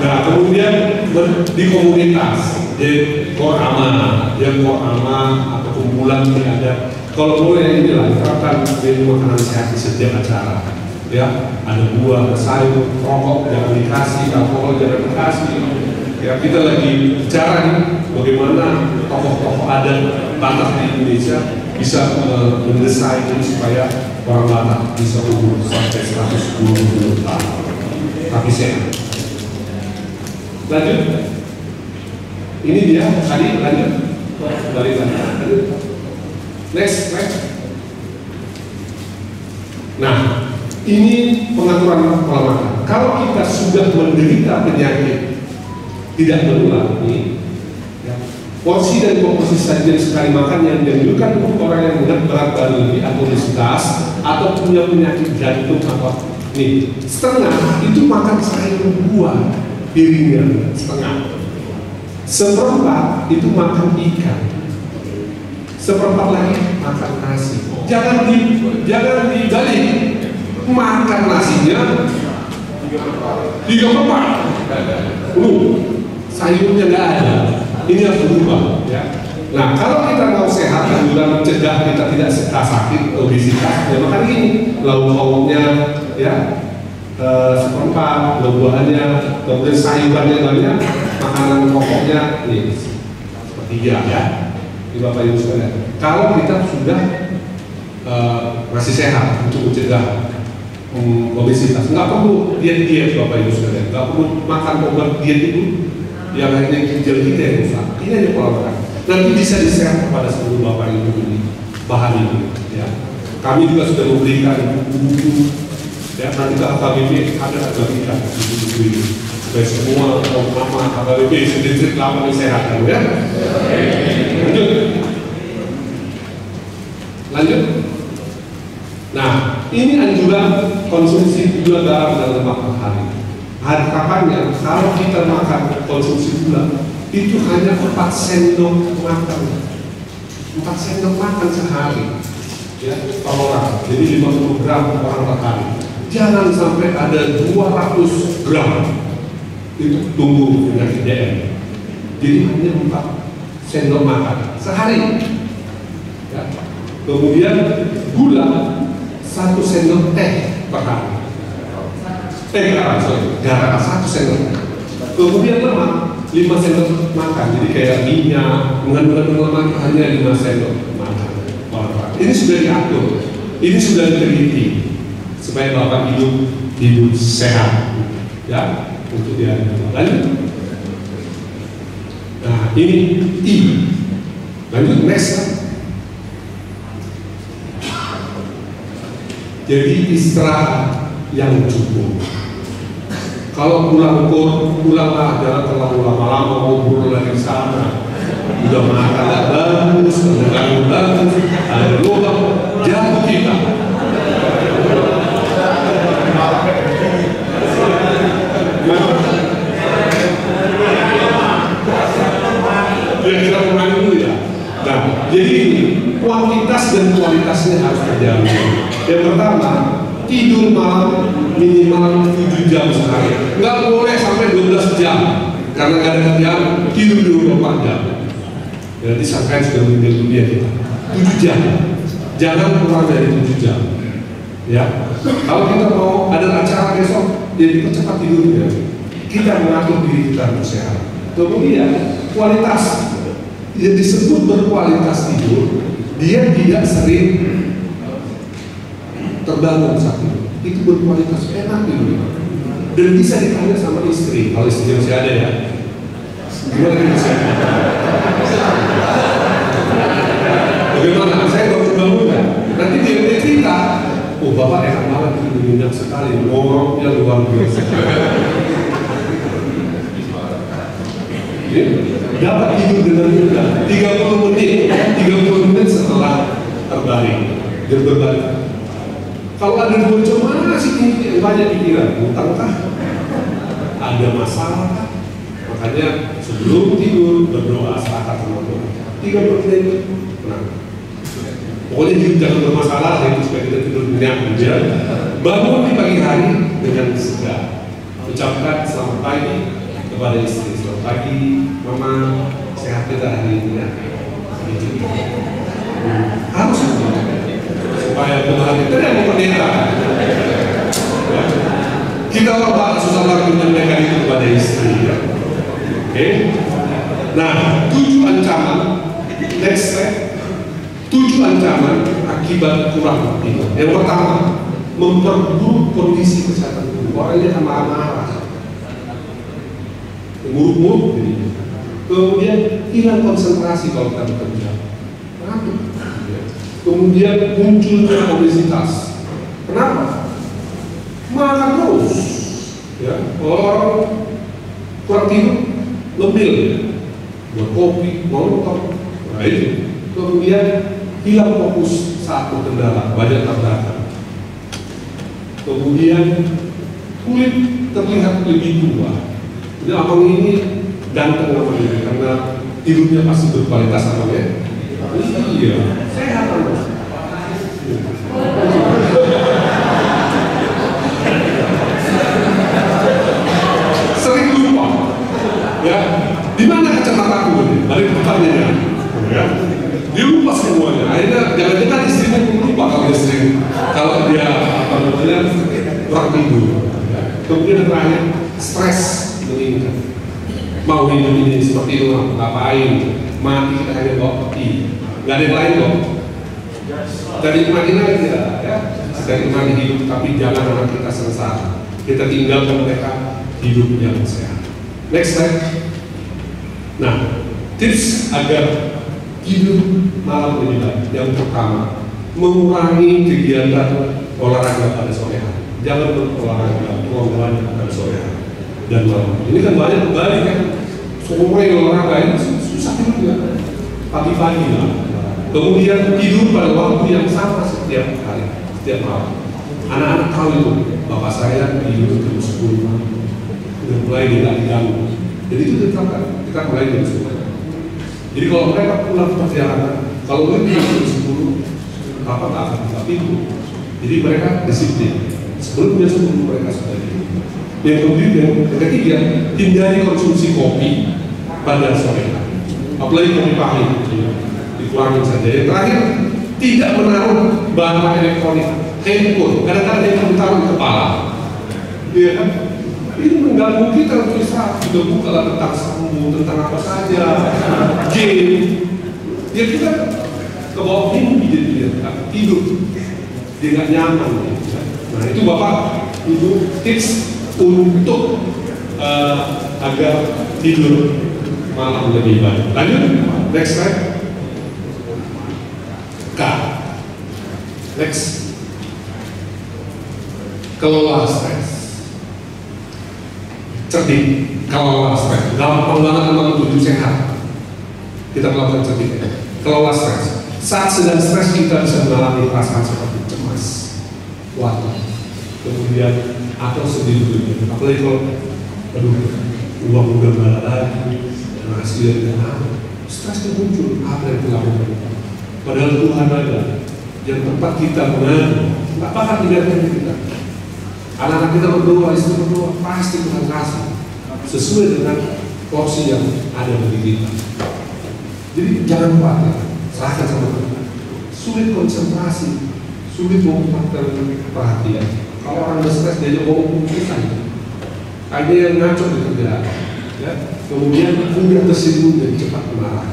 Nah kemudian di komunitas, di korama atau kumpulan yang ada. Kalau boleh inilah terapkan menu makanan sehat di setiap acara. Ya, ada buah, ada sayur, rokok jangan dikasih, alkohol jangan dikasih. Ya, kita lagi bicara nih bagaimana tokoh-tokoh adat Batak di Indonesia bisa mendesain ini supaya orang Batak bisa umur sampai 120 tahun. Tapi sehat. Lanjut. Ini dia tadi lanjut. Balik lagi. Next. Nah, ini pengaturan pola makan. Kalau kita sudah menderita penyakit tidak menular ini, ya, porsi dan komposisi sajian sekali makan yang dianjurkan untuk orang yang berat badan atau obesitas atau punya penyakit jantung atau nih setengah itu makan sayur buah piringnya setengah, seperempat itu makan ikan, seperempat lagi makan nasi. Jangan dibalik, makan nasinya 3/4. Sayurnya nggak ada. Ini harus berubah. Ya. Nah kalau kita mau sehat dan mencegah kita tidak sakit obesitas, ya makan ini lauk-lauknya ya seperempat, buah-buahannya, kemudian sayurannya banyak, makanan pokoknya ini sepertiga ya. Ini Bapak Ibu sekalian. Kalau kita sudah masih sehat untuk mencegah obesitas, nggak perlu diet Bapak Ibu sekalian, nggak perlu makan obat diet itu yang hanya ginjal kita yang rusak. Ini hanya pola makan. Nanti bisa disehat kepada seluruh Bapak Ibu ini bahan ini. Ya. Kami juga sudah memberikan buku-buku. Ya, nanti ke HKBP ada bagikan buku-buku ini supaya semua mama HKBP sedikit lama sehat ya. Lanjut. Nah, ini anjuran konsumsi gula, garam, dan lemak per hari. Harapannya kalau kita makan konsumsi gula itu hanya 4 sendok makan. 4 sendok makan sehari. Ya, per orang. Jadi 50 gram orang per hari. Jangan sampai ada 200 gram itu tumbuh penyakit DM. Jadi hanya 4 sendok makan sehari. Ya. Kemudian gula 1 sendok teh per hari. Garam 1 sendok. Kemudian lemak 5 sendok makan. Jadi kayak minyak mengandung lemak hanya 5 sendok makan. Ini sudah diatur, ini sudah diteliti supaya Bapak hidup sehat, ya untuk dia. Lanjut. Nah ini I. Lanjut next. Jadi istirahat yang cukup. Kalau pulanglah, jangan terlalu lama-lama ngobrol lagi sana. Udah makan nggak bagus, udah bagus, ada lubang, jatuh kita. Kita mulai dulu ya. Nah, jadi kuantitas dan kualitasnya harus terjaga. Yang pertama, tidur malam minimal 7 jam sehari. Nggak boleh sampai 12 jam. Karena kadang-kadang tidur 24 jam. Berarti sampai sudah meninggal dunia kita. 7 jam. Jangan kurang dari 7 jam. Ya. Kalau kita mau ada acara besok, ya kita cepat tidurnya. Kita mengatur diri kita untuk sehat. Kemudian kualitas. Yang disebut berkualitas tidur, dia tidak sering terbangun saat itu berkualitas, enak tidur. Dan bisa ditanya sama istri, kalau istri masih ada ya. Gimana istri? Bagaimana? Saya baru bangun kan? Nanti dia cerita, oh bapak enak banget tidur nyenyak sekali, ngoroknya luar biasa. Dapat tidur dengan mudah 30 menit setelah terbaring dan berbalik. Kalau ada bocor masih banyak pikiran, utang-utang, ada masalah. Makanya sebelum tidur berdoa sepakat sama Tuhan. 30 menit, tenang. Pokoknya jangan bermasalah, itu supaya kita tidur nyenyak. Bangun di pagi hari dengan segar. Ucapkan selamat pagi kepada istri, selamat pagi, mama, sehat kita hari ini ya. Harus supaya Tuhan itu yang memerdeka. Kita orang barat susah lagi menyampaikan itu kepada istri ya. Oke. Nah, 7 ancaman, next step, 7 ancaman akibat kurang tidur. Yang pertama, memperburuk kondisi kesehatan tubuh. Orangnya marah-marah, muruk-muruk, kemudian hilang konsentrasi kalau kita bekerja, kemudian munculnya obesitas. Kenapa? Makan terus, ya. Orang kurang tidur, lembil, buat kopi, nonton, nah itu. Kemudian hilang fokus saat berkendara, banyak tabrakan. Kemudian kulit terlihat lebih tua. Jadi abang ini ganteng apa ini karena tidurnya pasti berkualitas abangnya. Iya, sehat abang. Sering lupa, ya. Di mana kacamataku ini? Balik pertanyaannya, ya. Dia lupa semuanya. Akhirnya jangan-jangan istrinya pun lupa kalau dia sering, kalau dia apa namanya kurang tidur. Kemudian terakhir stres meningkat. Mau hidup ini seperti itu ngapain? Mati kita hanya bawa peti. Gak ada yang lain kok. Dari kematian aja, ya. Dari kematian hidup, tapi jangan anak kita sengsara. Kita tinggalkan mereka hidup yang sehat. Next slide. Nah, tips agar tidur malam lebih baik. Yang pertama, mengurangi kegiatan olahraga pada sore hari. Jangan berolahraga terlalu banyak pada sore hari dan malam. Ini kan banyak kan. Semua yang olahraga ini susah juga. Pagi-pagi lah. Kemudian tidur pada waktu yang sama setiap hari, setiap malam. Anak-anak tahu itu. Bapak saya tidur jam 10 malam. Udah mulai tidak diganggu. Jadi itu kita mulai jam 10. Jadi kalau mereka pulang perjalanan, kalau mereka jam 10, Bapak tak akan bisa tidur. Jadi mereka disiplin. Sebelum jam 10 mereka sudah tidur. Yang kemudian, yang ketiga, hindari konsumsi kopi pada sore hari. Apalagi kopi pahit, dikurangin saja. Yang terakhir, tidak menaruh barang elektronik, handphone. Kadang-kadang handphone ditaruh di kepala. Iya kan? Ini mengganggu kita untuk istirahat. Sudah buka lah tentang sambung, tentang apa saja, game. Ya kita ke bawah mimpi jadi dia tidur, dia nggak nyaman. Nah itu Bapak Ibu tips untuk agar tidur malam lebih baik. Lanjut, next slide. K. Next. kelola stres. Cerdik, kelola stres. Gampang banget memang tujuh sehat. Kita melakukan cerdik. Kelola stres. Saat sedang stres kita bisa mengalami perasaan seperti cemas, khawatir, kemudian atau sedih dulu. Apalagi kalau uang udah nggak ada lagi, hasil dan stresnya muncul. Apa yang kita lakukan? Padahal Tuhan ada yang tempat kita mengadu. Nggak bakal dibiarkan kita. Anak-anak kita berdoa, istri berdoa, pasti Tuhan kasih sesuai dengan porsi yang ada bagi kita. Jadi jangan khawatir, serahkan sama Tuhan. Sulit konsentrasi, sulit mengumpulkan perhatian. Kalau orang stres dia ngomong putusan, ada yang ngaco di kerjaan, ya. Kemudian mudah tersinggung dan cepat marah.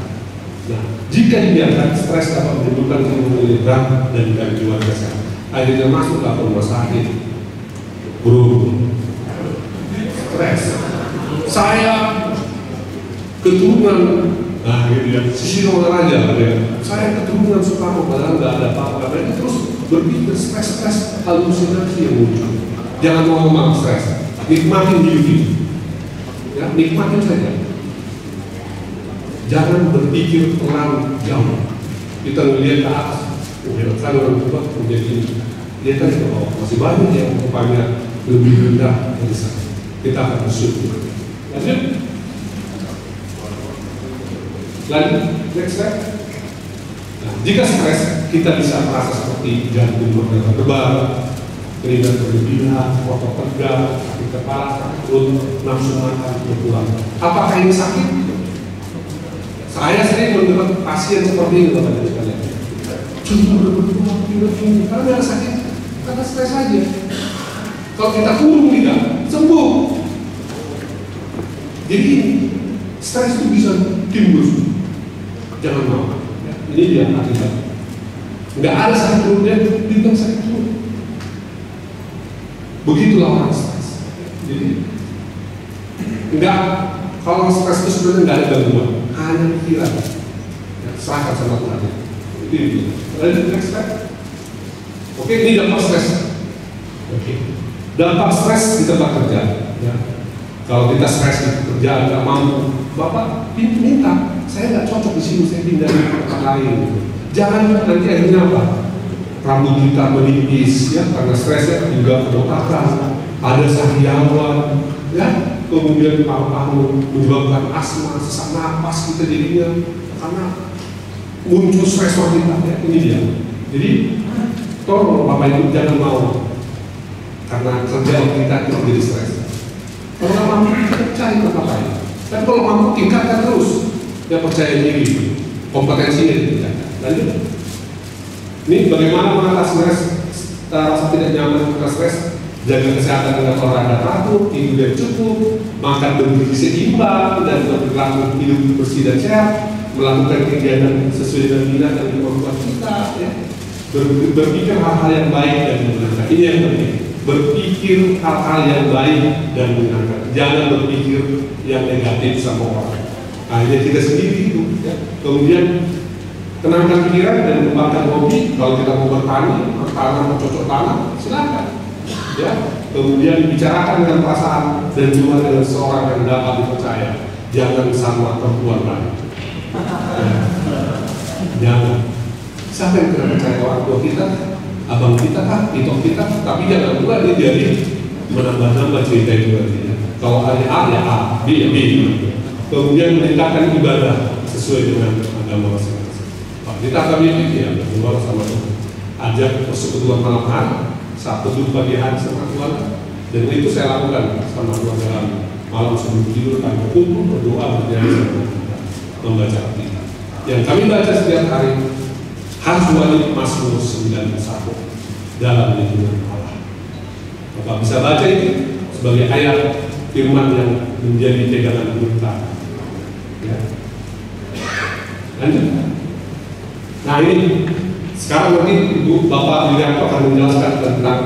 Nah, jika dibiarkan, stres dapat menimbulkan kemudian berat dan gangguan kesehatan. Akhirnya masuk ke rumah sakit. Bro, stres. Saya keturunan, nah gitu ya, Susilo Raja, ya. Saya keturunan Soekarno, padahal nggak ada apa-apa. Tapi terus berpikir stres, halusinasi yang muncul. Jangan ngomong stres, nikmatin hidup, ya, nikmatin saja. Jangan berpikir terlalu jauh. Kita melihat ke atas, kan orang tua menjadi dia kan ke bawah. Masih banyak yang rupanya lebih rendah dari sana. Kita akan bersyukur. Lanjut, next slide. Nah, jika stres, kita bisa merasa seperti jantung berdebar, keringat berlebihan, otot tegang, sakit kepala, sakit perut, nafsu makan berkurang. Apakah ini sakit? Saya sering mendengar pasien seperti ini, Bapak-Ibu sekalian. Cuma berdoa, karena ada sakit, karena stres saja. Kalau kita kurung tidak sembuh. Jadi stres itu bisa timbul. Jangan mau. Ini dia akibat. Nggak ada sakit kemudian bintang sakit turun. Begitulah orang stres. Jadi nggak, kalau stres itu sebenarnya nggak ada gangguan, hanya pikiran. Ya, serahkan sama Tuhan. Itu. Lanjut next slide. Oke, ini dampak stres. Oke. Dampak stres di tempat kerja. Ya. Kalau kita stres di kerjaan nggak mampu, Bapak minta, saya nggak cocok di sini, saya pindah di tempat lain. Jangan nanti akhirnya apa? Rambut kita menipis, ya, karena stresnya juga kedokteran, ada sariawan, ya, kemudian paru-paru menyebabkan asma, sesak napas kita jadinya karena muncul stresor kita. Ya, ini dia. Jadi tolong Bapak Ibu jangan mau karena kerjaan kita jadi stres. Kalau nggak mampu, kita cari tempat lain. Dan kalau mampu, tingkatkan terus. Ya, percaya diri, kompetensinya ditingkatkan. Lanjut. Ini bagaimana mengatasi stres, rasa tidak nyaman karena stres. Jaga kesehatan dengan olahraga teratur, tidur yang cukup, makan bergizi seimbang, dan berlaku hidup bersih dan sehat, melakukan kegiatan sesuai dengan minat dan kemampuan kita. Ya. Berpikir hal-hal yang baik dan menyenangkan. Ini yang penting. Berpikir hal-hal yang baik dan menyenangkan. Jangan berpikir yang negatif sama orang. Akhirnya kita sendiri itu. Ya. Kemudian tenangkan pikiran dan kembangkan hobi. Kalau kita mau bertani, tanam, cocok tanam, silakan. Ya. Kemudian bicarakan dengan perasaan dan juga dengan seorang yang dapat dipercaya. Jangan sama perempuan lain. Ya. Jangan. Siapa yang kena percaya orang tua kita? Abang kita kah, itu kita, tapi jangan pula dia jadi menambah-nambah cerita itu artinya. Kalau ada A ya A, B ya B. Kemudian meningkatkan ibadah sesuai dengan agama masing-masing. Kita akan mimpi ya, berdoa sama Tuhan. Ajak persekutuan malam hari, Sabtu pagi hari sama Tuhan. Dan itu saya lakukan sama Tuhan dalam malam sebelum tidur kami berkumpul berdoa bernyanyi sama Tuhan, membaca Alkitab. Yang kami baca setiap hari. Harus wajib Mazmur 91 dalam lindungan Allah. Bapak bisa baca itu sebagai ayat firman yang menjadi pegangan kita. Ya. Lanjut. Nah ini sekarang nanti Ibu Bapak Yulianto akan menjelaskan tentang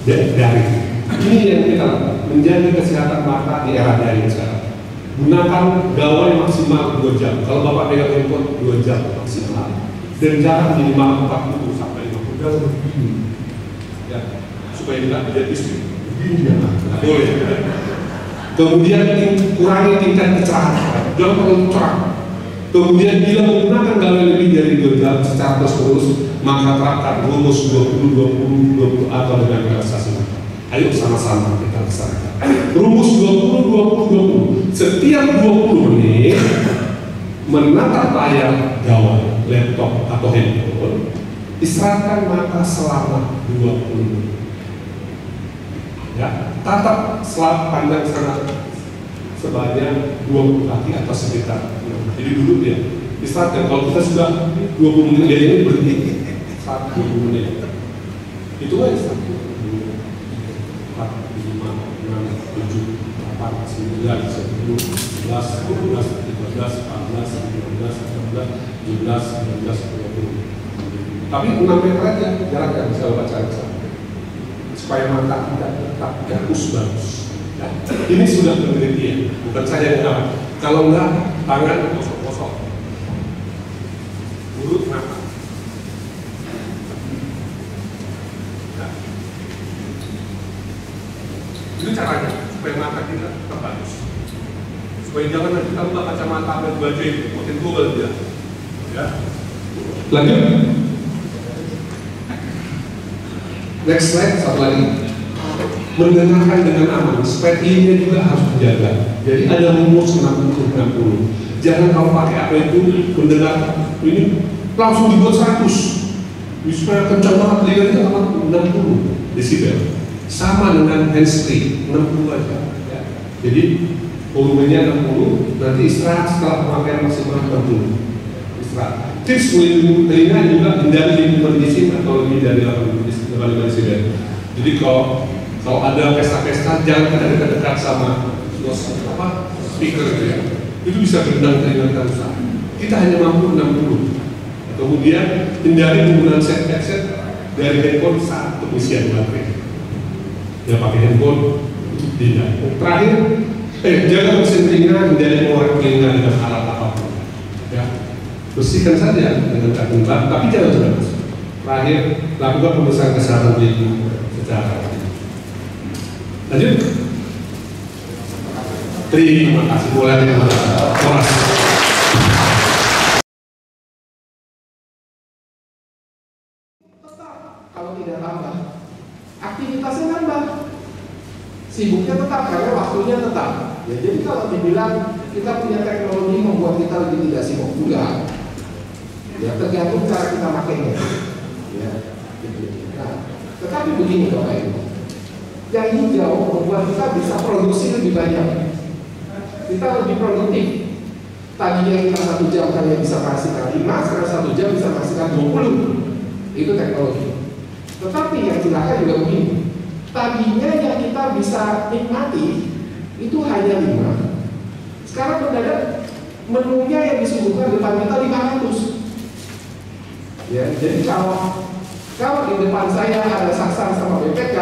daring. Ini yang kita lakukan, menjaga kesehatan mata di era daring sekarang. Gunakan gawai maksimal 2 jam. Kalau Bapak pegang handphone 2 jam maksimal. Dan jarak minimal 40 sampai 50 jam. Ya. supaya tidak menjadi istri. Begini dia, nggak boleh. Kemudian kurangi tingkat kecerahan, jangan terlalu cerah. Kemudian bila menggunakan gawe lebih dari 2 jam secara terus, maka terapkan rumus 20-20-20 atau dengan relaksasi. Ayo sama-sama kita laksanakan. Rumus 20-20-20. Setiap 20 menit menatap layar gawai, laptop atau handphone, istirahatkan mata selama 20 menit. Ya, tatap selap pandang sana sebanyak 20 kaki atau sekitar. Jadi duduk ya, istirahatkan. Kalau kita sudah 20 menit ini berhenti 1 menit. Itu aja 1, 2, 4, 5, 6, 7, 8, 9, 10, 11, 12, 13, 14, 15, 16, 17, 18, 19, 20. Tapi 6 meter aja, jarang kan bisa baca supaya mata tidak tetap bagus. Nah, ini sudah penelitian, bukan saya yang tahu. Kalau enggak, tangan kosong-kosong, urut mata. Nah, ini caranya supaya mata kita tetap bagus. Supaya jangan nanti tambah kacamata dan baju itu makin global dia. Ya. Lanjut. Next slide, satu lagi. Mendengarkan dengan aman, spekulasinya juga harus dijaga. Jadi ada rumus 60-60. Jangan kalau pakai apa itu mendengar ini langsung dibuat 100. Supaya kencang banget telinga itu akan 60 desibel. Sama dengan hands-free 60 aja. Ya. Jadi volumenya 60, nanti istirahat setelah pemakaian maksimal 60. Istirahat. Tips melindungi telinga juga hindari lingkungan bising atau lebih dari 80 desibel. Jadi kalau ada pesta-pesta jangan kita dekat-dekat sama speaker gitu ya. Itu bisa berdendang telinga kita rusak. Kita hanya mampu 60. Kemudian hindari penggunaan headset dari handphone saat pengisian baterai. Ya pakai handphone tidak. Terakhir, jaga mesin telinga, hindari mengorek telinga dengan alat apapun. Ya, bersihkan saja dengan cotton bud, tapi jangan terus. Terakhir, lakukan pemeriksaan kesehatan telinga secara lanjut. Terima kasih. Boleh terima kasih. Kalau tidak tambah, aktivitasnya nambah, sibuknya tetap karena waktunya tetap. Ya, jadi kalau dibilang kita punya teknologi membuat kita lebih tidak sibuk, enggak. Ya, tergantung cara kita makainya. Ya, gitu. Nah, tetapi begini Bapak Ibu, yang hijau membuat kita bisa produksi lebih banyak. Kita lebih produktif. Tadinya kita 1 jam hanya bisa menghasilkan 5, sekarang 1 jam bisa menghasilkan 20. Itu teknologi. Tetapi yang celaka juga begini. Tadinya yang kita bisa nikmati itu hanya 5. Sekarang mendadak menunya yang disuguhkan depan kita 500. Ya, jadi kalau di depan saya ada Saksan sama BPK,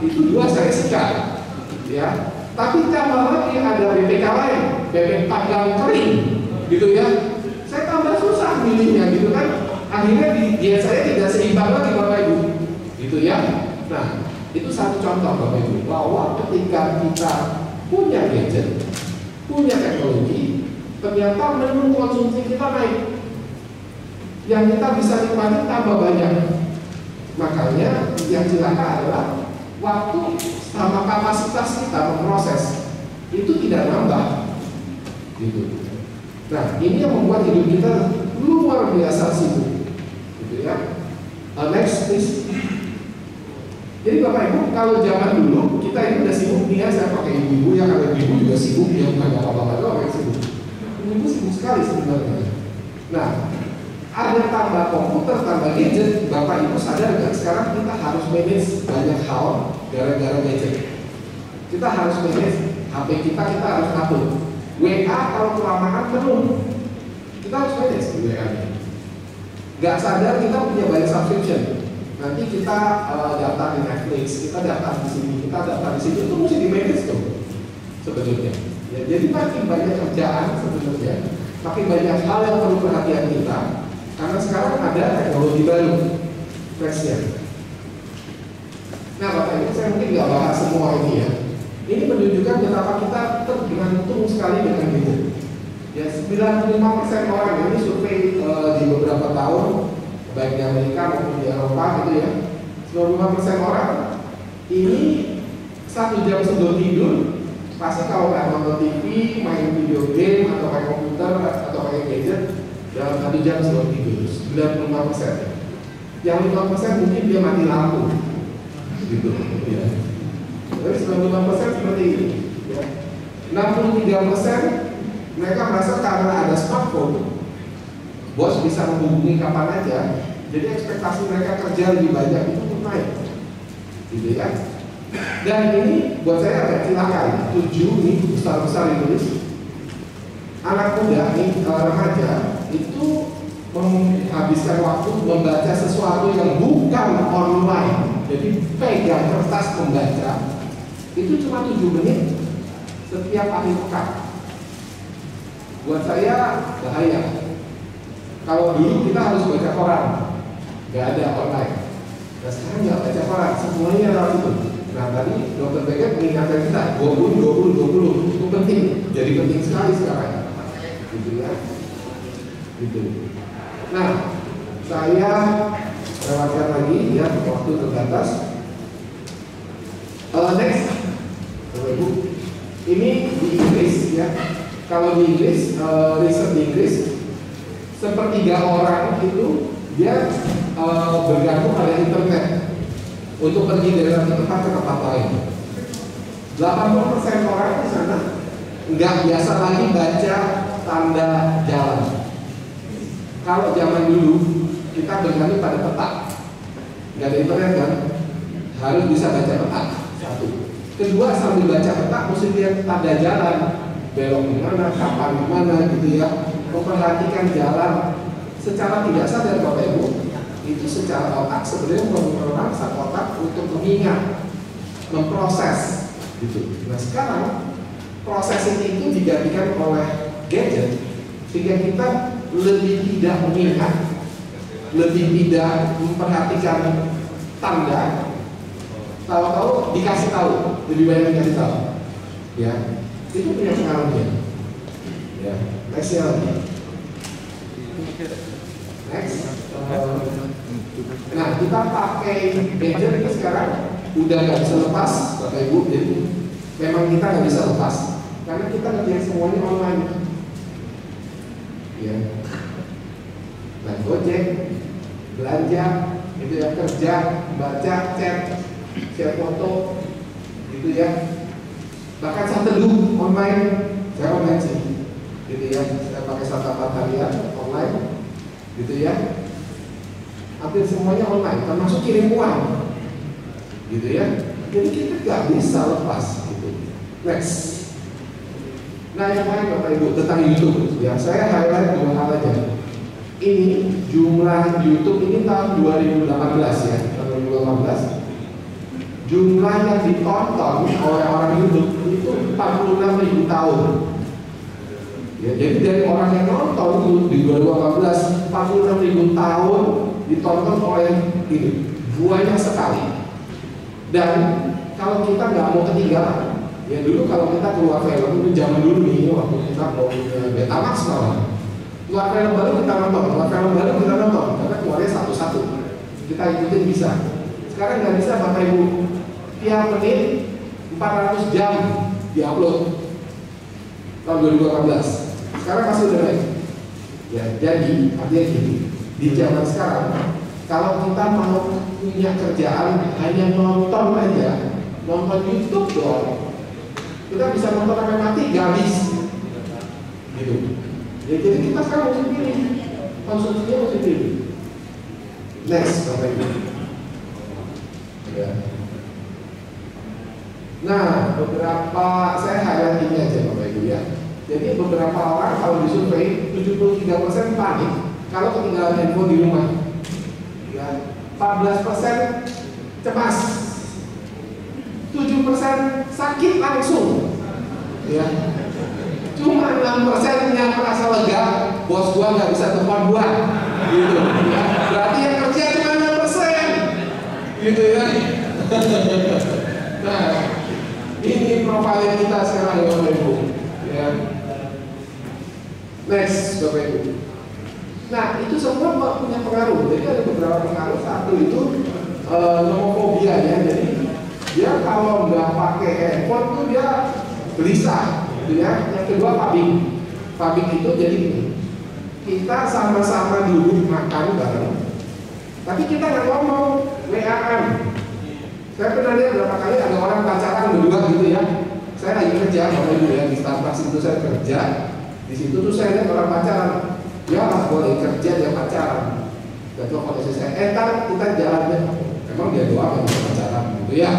itu 2 saya sikat. Ya. Tapi tambah lagi ada BPK lain, bebek panggang kering, gitu ya. Saya tambah susah milihnya, gitu kan. Akhirnya dia saya tidak seimbang lagi Bapak Ibu, gitu ya. Nah, itu satu contoh Bapak Ibu, bahwa ketika kita punya gadget, punya teknologi, ternyata menu konsumsi kita naik. Yang kita bisa nikmati tambah banyak. Makanya yang celaka adalah waktu sama kapasitas kita memproses itu tidak nambah, gitu. Nah, ini yang membuat hidup kita luar biasa sibuk, gitu ya. Next please. Jadi Bapak Ibu, kalau zaman dulu kita ini udah sibuk nih ya, saya pakai ibu-ibu ya, kalau ibu juga sibuk ya, bukan bapak-bapak doang yang sibuk. Ibu sibuk sekali sebenarnya. Nah, ada tambah komputer, tambah gadget, Bapak Ibu sadar nggak? Sekarang kita harus manage banyak hal gara-gara gadget. Kita harus manage HP kita harus ngatur. WA kalau kelamaan penuh, kita harus manage di WA-nya. Nggak sadar kita punya banyak subscription. Nanti kita daftar di Netflix, kita daftar di sini, kita daftar di situ, itu mesti di manage tuh sebetulnya. Ya, jadi makin banyak kerjaan sebetulnya, makin banyak hal yang perlu perhatian kita. Karena sekarang ada teknologi baru, flashnya. Nah, Bapak Ibu, saya mungkin nggak bahas semua ini ya. Ini menunjukkan betapa kita tergantung sekali dengan gadget. Ya, 95% orang ini survei di beberapa tahun, baik di Amerika maupun di Eropa gitu ya. 95% orang ini 1 jam sebelum tidur pasti kalau nggak nonton TV, main video game atau main komputer atau main gadget dalam 1 jam sebelum tidur. 95%. Yang 5% mungkin dia mati lampu, gitu ya. Jadi 95% seperti ini. Ya. 63% mereka merasa karena ada smartphone, bos bisa menghubungi kapan aja. Jadi ekspektasi mereka kerja lebih banyak itu pun naik, gitu ya. Dan ini buat saya agak silakan 7 nih besar-besar ditulis. Anak muda nih, remaja itu menghabiskan waktu membaca sesuatu yang bukan online. Jadi pegang kertas membaca itu cuma 7 menit setiap akhir pekan. Buat saya bahaya. Kalau dulu kita harus baca koran, nggak ada online. Nah sekarang nggak baca koran, semuanya lewat itu. Nah tadi Dr. Beckett mengingatkan kita 20 itu penting, jadi penting sekali sekarang. Gitu ya. Gitu. Nah, saya lewatkan lagi ya, waktu terbatas. Next, Bapak Ibu, ini di Inggris ya. Kalau di Inggris, riset di Inggris, 1/3 orang itu dia bergantung pada internet untuk pergi dari satu tempat ke tempat lain. 80% orang di sana nggak biasa lagi baca tanda jalan. Kalau zaman dulu kita bergantung pada peta, nggak ada internet kan, harus bisa baca peta. Satu. Kedua, sambil baca peta mesti lihat tanda jalan, belok kemana, kapan kemana gitu ya. Memperhatikan jalan secara tidak sadar Bapak Ibu, itu secara otak sebenarnya merangsang otak untuk mengingat, memproses gitu. Nah sekarang proses itu digantikan oleh gadget sehingga kita lebih tidak mengingat, lebih tidak memperhatikan tanda. Tahu-tahu dikasih tahu, lebih banyak dikasih tahu, ya itu punya pengaruhnya. Ya, next lagi. Next. Nah kita pakai gadget ini sekarang udah nggak bisa lepas, Bapak Ibu. Jadi memang kita nggak bisa lepas karena kita ngerjain semuanya online. Ya. Nah, Gojek, belanja, itu ya, kerja, baca, chat, share foto, gitu ya. Bahkan saya teduh online, saya online sih, gitu ya. Saya pakai Satapat Harian online, gitu ya. Hampir semuanya online, termasuk kirim uang, gitu ya. Jadi kita nggak bisa lepas, gitu. Next. Nah yang lain Bapak Ibu tentang YouTube, ya saya highlight 2 hal aja. Ini jumlah YouTube ini tahun 2018 ya, tahun 2018. Jumlah yang ditonton oleh orang YouTube itu 46.000 tahun. Ya, jadi dari orang yang nonton di 2018 46.000 tahun ditonton oleh ini, banyak sekali. Dan kalau kita nggak mau ketinggalan. Ya dulu kalau kita keluar film itu zaman dulu nih waktu kita mau Betamax malah keluar film baru kita nonton, keluar film baru kita nonton karena keluarnya satu-satu kita ikutin bisa. Sekarang nggak bisa Bapak Ibu, tiap menit 400 jam diupload tahun 2018. Sekarang masih udah naik. Ya jadi artinya gini, di zaman sekarang kalau kita mau punya kerjaan hanya nonton aja, nonton YouTube doang. Kita bisa nonton sampai mati, gak habis gitu. Ya, jadi kita sekarang mesti pilih, konsumsinya mesti pilih. Next, Bapak Ibu. Ya. Nah, beberapa saya highlight ini aja Bapak Ibu ya. Jadi beberapa orang kalau disurvei 73% panik kalau ketinggalan handphone di rumah. Ya, 14% cemas. 7% sakit langsung, ya. Cuma 6% yang merasa lega, bos gua nggak bisa telepon gua, gitu. Ya. Berarti yang kerja cuma 6%, gitu ya. Nah, ini profil kita sekarang Bapak Ibu. Ya. Next, Bapak Ibu. Nah, itu semua punya pengaruh. Jadi ada beberapa pengaruh. Satu itu nomofobia ya. Jadi dia kalau nggak pakai handphone tuh dia gelisah, gitu ya. Yang kedua public. Public itu jadi gini. Kita sama-sama duduk makan bareng, tapi kita nggak ngomong, WA-an. Saya pernah lihat berapa kali ada orang pacaran berdua gitu ya. Saya lagi kerja, Bapak Ibu ya, di Starbucks itu saya kerja. Di situ tuh saya lihat orang pacaran. Ya lah, boleh kerja dia pacaran. Dan tuh kalau saya entar kita jalannya, emang dia doang yang pacaran gitu ya,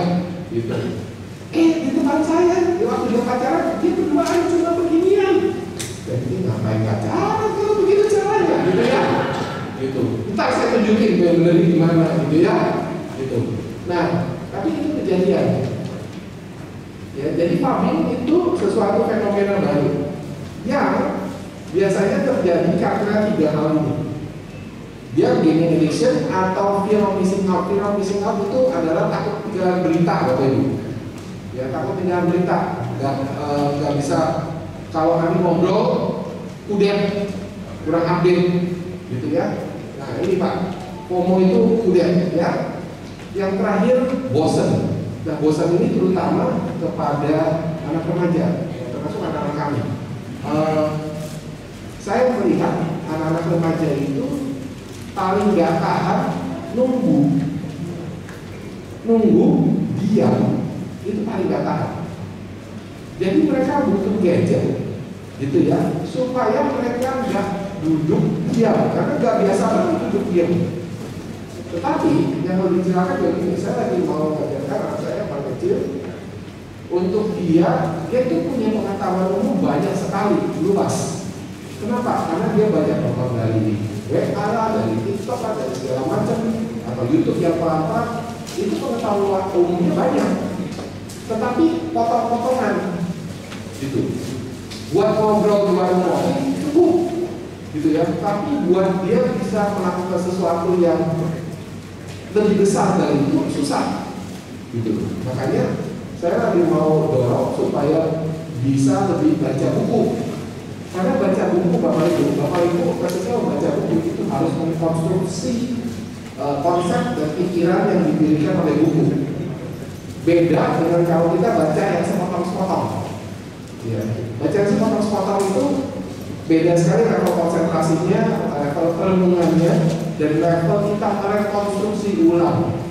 gitu. Di depan saya, di waktu dia pacaran, dia berduaan cuma beginian. Jadi ngapain pacaran kalau begitu caranya, gitu ya, gitu. Ntar saya tunjukin bener-bener gimana, gitu ya, gitu. Nah, tapi itu kejadian. Ya, jadi farming itu sesuatu fenomena baru yang biasanya terjadi karena 3 hal ini. Dia gaming addiction atau fear of missing out. Fear of missing out itu adalah takut ketinggalan berita, Bapak Ibu. Ya, takut ketinggalan berita, nggak bisa. Kalau kami ngobrol, udah kurang update, gitu ya. Nah ini Pak, FOMO itu udah ya. Yang terakhir bosan. Nah bosan ini terutama kepada anak remaja, termasuk anak-anak kami. Saya melihat anak-anak remaja itu paling gak tahan nunggu, diam, itu paling gak tahan. Jadi mereka butuh gadget, gitu ya, supaya mereka nggak duduk diam, karena nggak biasa banget duduk diam. Tetapi yang lebih celaka dari ini, saya lagi mau mengajarkan anak saya yang paling kecil, untuk dia itu punya pengetahuan umum banyak sekali, luas. Kenapa? Karena dia banyak nonton dari WA, dari TikTok, dari segala macam, atau YouTube yang pelan-pelan, itu pengetahuan umumnya banyak. Tetapi potong-potongan, gitu. Buat ngobrol di warung kopi cukup, gitu ya. Tapi buat dia bisa melakukan sesuatu yang lebih besar dari itu susah, gitu. Makanya saya lagi mau dorong supaya bisa lebih baca buku. Karena baca buku Bapak Ibu ketika membaca buku itu harus mengkonstruksi konsep dan pikiran yang diberikan oleh buku. Beda dengan kalau kita baca yang sepotong-sepotong. Ya, baca yang sepotong-sepotong itu beda sekali level konsentrasinya, level perenungannya, dan level kita merekonstruksi ulang.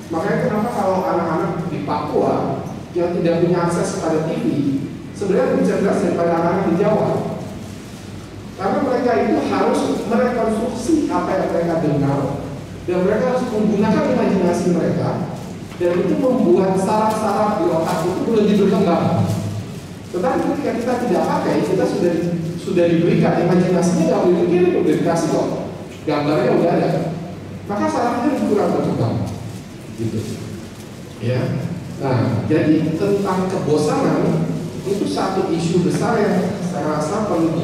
Makanya kenapa kalau anak-anak di Papua yang tidak punya akses pada TV sebenarnya lebih cerdas daripada anak-anak di Jawa. Karena mereka itu harus merekonstruksi apa yang mereka dengar, dan mereka harus menggunakan imajinasi mereka, dan itu membuat saraf-saraf di otak itu lebih berkembang. Tetapi ketika kita tidak pakai, kita sudah diberikan imajinasinya, nggak boleh dikirim, udah dikasih kok, gambarnya udah ada, maka sarafnya kurang berkembang, gitu. Ya. Nah, jadi tentang kebosanan itu satu isu besar yang saya rasa perlu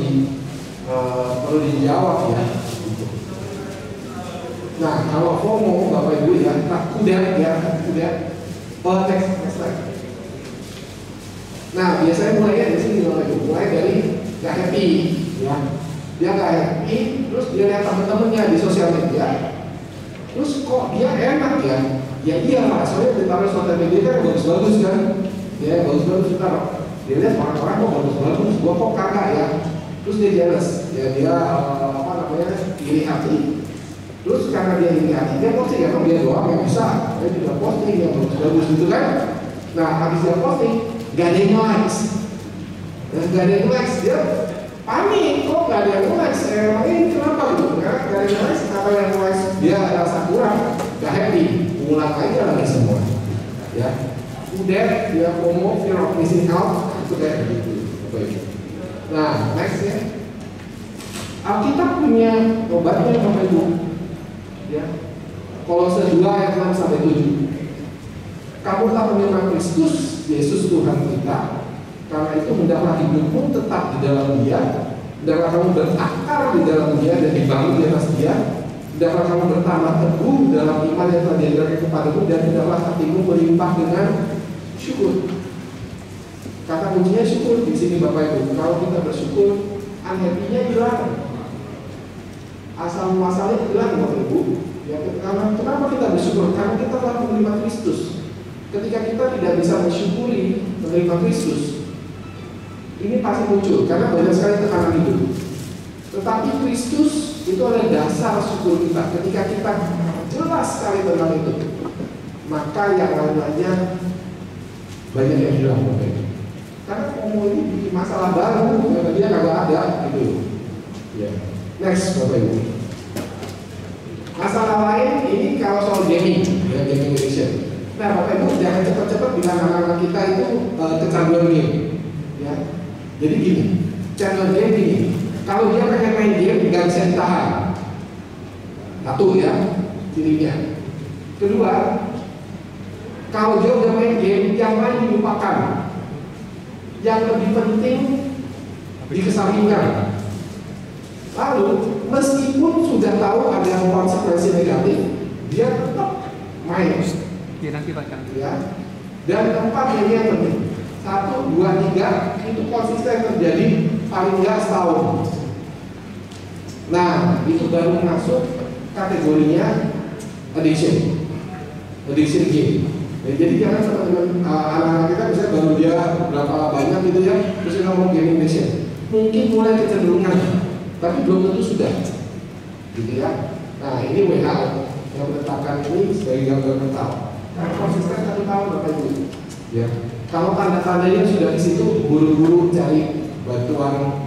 dijawab ya. Nah, kalau FOMO Bapak Ibu ya, kuda. Next slide. Nah, biasanya mulai dari sini Bapak Ibu, mulai dari gak happy, ya. Dia gak happy, terus dia lihat teman-temannya di sosial media, terus kok dia enak ya? Ya iya lah, soalnya ditaruh sosial media kan bagus-bagus kan, ya bagus-bagus ditaruh. Dia lihat orang-orang kok bagus-bagus, gua kok kagak ya? Terus dia jealous, ya dia iri hati. Terus karena dia iri hati, dia posting ya, kalau dia doang yang bisa, dia juga posting yang bagus-bagus gitu kan. Nah habis dia posting, gak ada yang likes, dan gak ada yang likes, dia panik, kok gak ada yang likes, emang ini kenapa gitu? Karena gak ada yang likes, apa yang likes dia rasa kurang, gak happy, ulang aja lagi semua, ya. Udah dia FOMO, fear of missing out, itu kayak begitu. Nah, next ya. Alkitab punya obatnya Bapak Ibu. Ya. Kolose 2 ayat 6 sampai 7. Kamu telah menerima Kristus, Yesus Tuhan kita. Karena itu hendaklah hidupmu tetap di dalam Dia, hendaklah kamu berakar di dalam Dia dan dibangun di atas Dia, tidaklah kamu bertambah teguh dalam iman yang telah diajarkan kepadamu, dan tidaklah hatimu melimpah dengan syukur. Kata kuncinya syukur di sini Bapak Ibu. Kalau kita bersyukur, unhappy-nya hilang, asal muasalnya hilang Bapak Ibu. Ya, kenapa kita bersyukur? Karena kita telah menerima Kristus. Ketika kita tidak bisa mensyukuri menerima Kristus, ini pasti muncul karena banyak sekali tekanan hidup. Tetapi Kristus itu adalah dasar syukur kita. Ketika kita jelas sekali tentang itu, maka yang lain-lainnya banyak yang hilang. Karena ngomong ini bikin masalah baru yang tadinya kagak ada gitu. Ya. Next Bapak Ibu. Masalah lain ini kalau soal gaming, ya, gaming addiction. Nah Bapak Ibu jangan cepat-cepat bilang anak-anak kita itu kecanduan game. Ya. Jadi gini, channel game ini, kalau dia pengen main game nggak bisa ditahan. Satu ya, cirinya. Kedua, kalau dia udah main game, yang lain dilupakan. Yang lebih penting dikesampingkan. Lalu, meskipun sudah tahu ada konsekuensi negatif, dia tetap main. Ya. Dan keempat ini yang penting. 1, 2, 3 itu konsisten terjadi paling nggak setahun. Nah, itu baru masuk kategorinya addiction game. Ya, jadi jangan teman-teman anak-anak kita bisa baru dia berapa banyak gitu ya, terus kita ngomong gaming addiction. Mungkin mulai kecenderungan, tapi belum tentu sudah, gitu ya. Nah, ini WHO yang menetapkan ini sebagai gangguan mental. Nah, konsisten 1 tahun Bapak Ibu. Ya. Kalau tanda-tandanya sudah di situ, buru-buru cari bantuan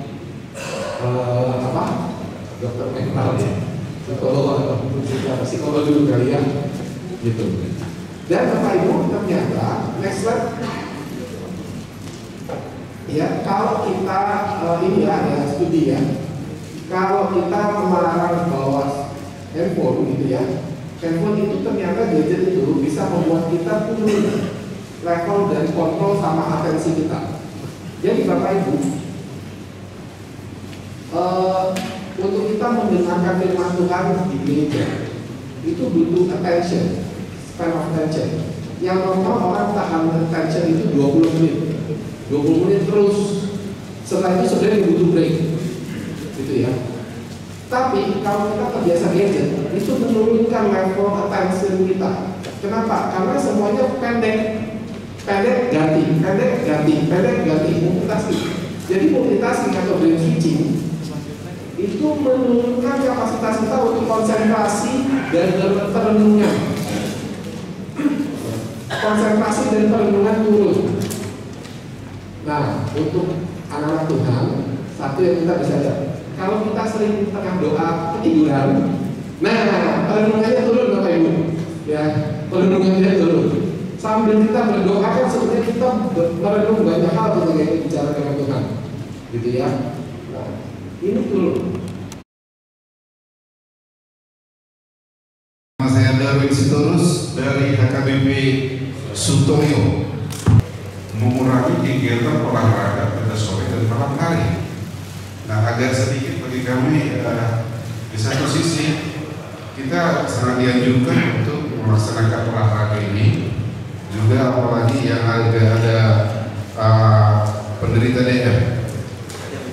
dokter mental ya, psikolog dulu kali ya, gitu. Dan Bapak Ibu ternyata next slide, ya kalau kita ini ya studi ya, kalau kita melarang bawa handphone gitu ya, handphone itu ternyata gadget itu bisa membuat kita turun level dari kontrol sama atensi kita. Jadi Bapak Ibu, untuk kita mendengarkan firman Tuhan di gereja itu butuh attention, span of attention. Yang normal orang tahan attention itu 20 menit 20 menit terus. Setelah itu sebenarnya butuh break, gitu ya. Tapi kalau kita terbiasa gadget, itu menurunkan level attention kita. Kenapa? Karena semuanya pendek ganti, multitasking. Jadi multitasking atau brain switching itu menurunkan kapasitas kita untuk konsentrasi dan perenungan. Konsentrasi dan perenungan turun. Nah, untuk anak-anak Tuhan, satu yang kita bisa lihat, kalau kita sering tengah doa ketiduran, nah perenungannya turun Bapak Ibu, ya perenungannya turun. Sambil kita berdoa kan sebenarnya kita merenung banyak hal ketika kita bicara dengan Tuhan, gitu ya. Nah, ini turun. Saya Darwin Sitorus dari HKBP Sutoyo. Mengurangi kegiatan olahraga pada sore dan malam hari. Nah, agak sedikit bagi kami di satu sisi kita sangat dianjurkan untuk melaksanakan olahraga ini, juga apalagi yang ada penderita DM.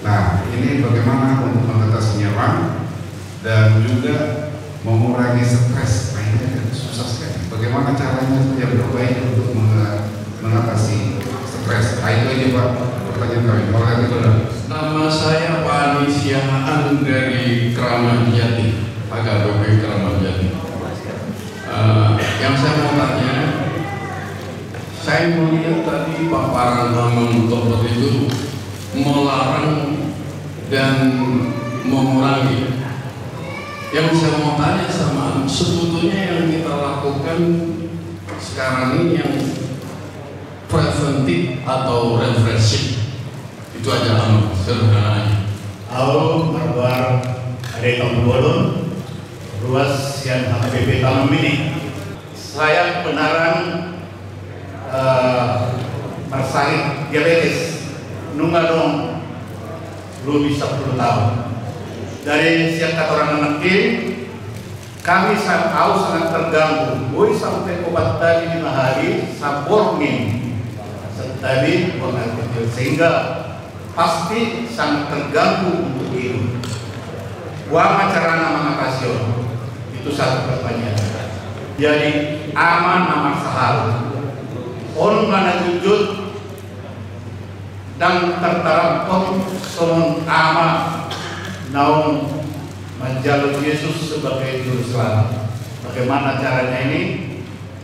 Nah, ini bagaimana untuk mengatasi nyaman dan juga mengurangi stres. Nah, ini agak susah sekali. Bagaimana caranya yang terbaik untuk mengatasi stres? Nah, itu aja Pak pertanyaan kami. Oleh itu, nama saya Pak Andi Siahaan dari Kramat Jati, HKBP Kramat Jati. Yang saya mau tanya, saya melihat tadi paparan Bang Topot itu melarang dan mengurangi. Yang saya mau tanya sama, sebetulnya yang kita lakukan sekarang ini yang preventif atau represif, itu aja sederhananya. Halo, kabar ada tahun bolon ruas yang HKBP Tanam ini. Saya benaran persakit diabetes nunggu dong belum bisa 10 tahun. Dari sejak orang anak kecil kami tahu sangat terganggu. Boy sampai obat tadi 5 hari, sabormin tadi kecil, sehingga pasti sangat terganggu untuk hidup. Bagaimana caranya mengatasi itu satu pertanyaan. Jadi aman aman sahal, on mana jujur dan tertarap sonon aman naung menjalur Yesus sebagai juru selamat. Bagaimana caranya ini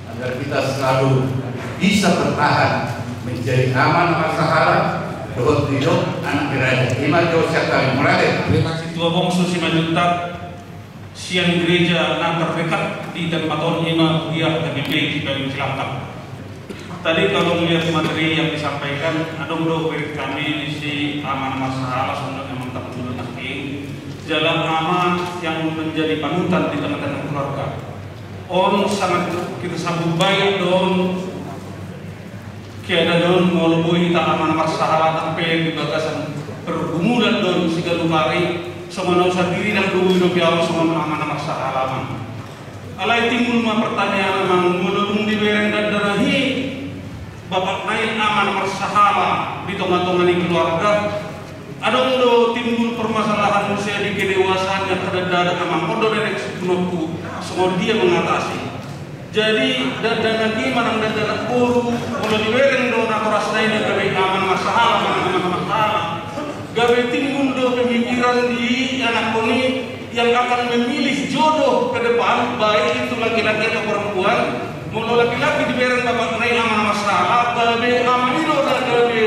agar kita selalu bisa bertahan menjadi aman masalah dohot hidup anak gereja. Ima jauh sekali mulai. Terima kasih. Tua bongsu si majuta siang gereja na terdekat di tempat on ima dia lebih baik dibanding selatan. Tadi kalau melihat materi yang disampaikan, ada beberapa kami si aman masalah sudah memang tak perlu jalan aman yang menjadi panutan di tengah-tengah keluarga. On sangat kita sambut baik don kiada don mau lebih tak aman masalah sampai di batasan pergumulan don segala mari semua usah diri dan dulu hidup Allah semua aman masalah aman. Alai timbul ma pertanyaan memang menurut di bereng dan darahi bapak naik aman masalah di tengah-tengah di keluarga. Ada udah timbul permasalahan usia di kedewasaan yang ada amang modo dan eksekutif semua dia mengatasi. Jadi dan lagi manang dan guru kalau dibereng do nak rasanya gawe aman masalah gawe timbul do pemikiran di anak koni yang akan memilih jodoh ke depan, baik itu laki-laki atau perempuan. Mau laki-laki dibereng bapak naik aman masalah gawe aman itu dan gawe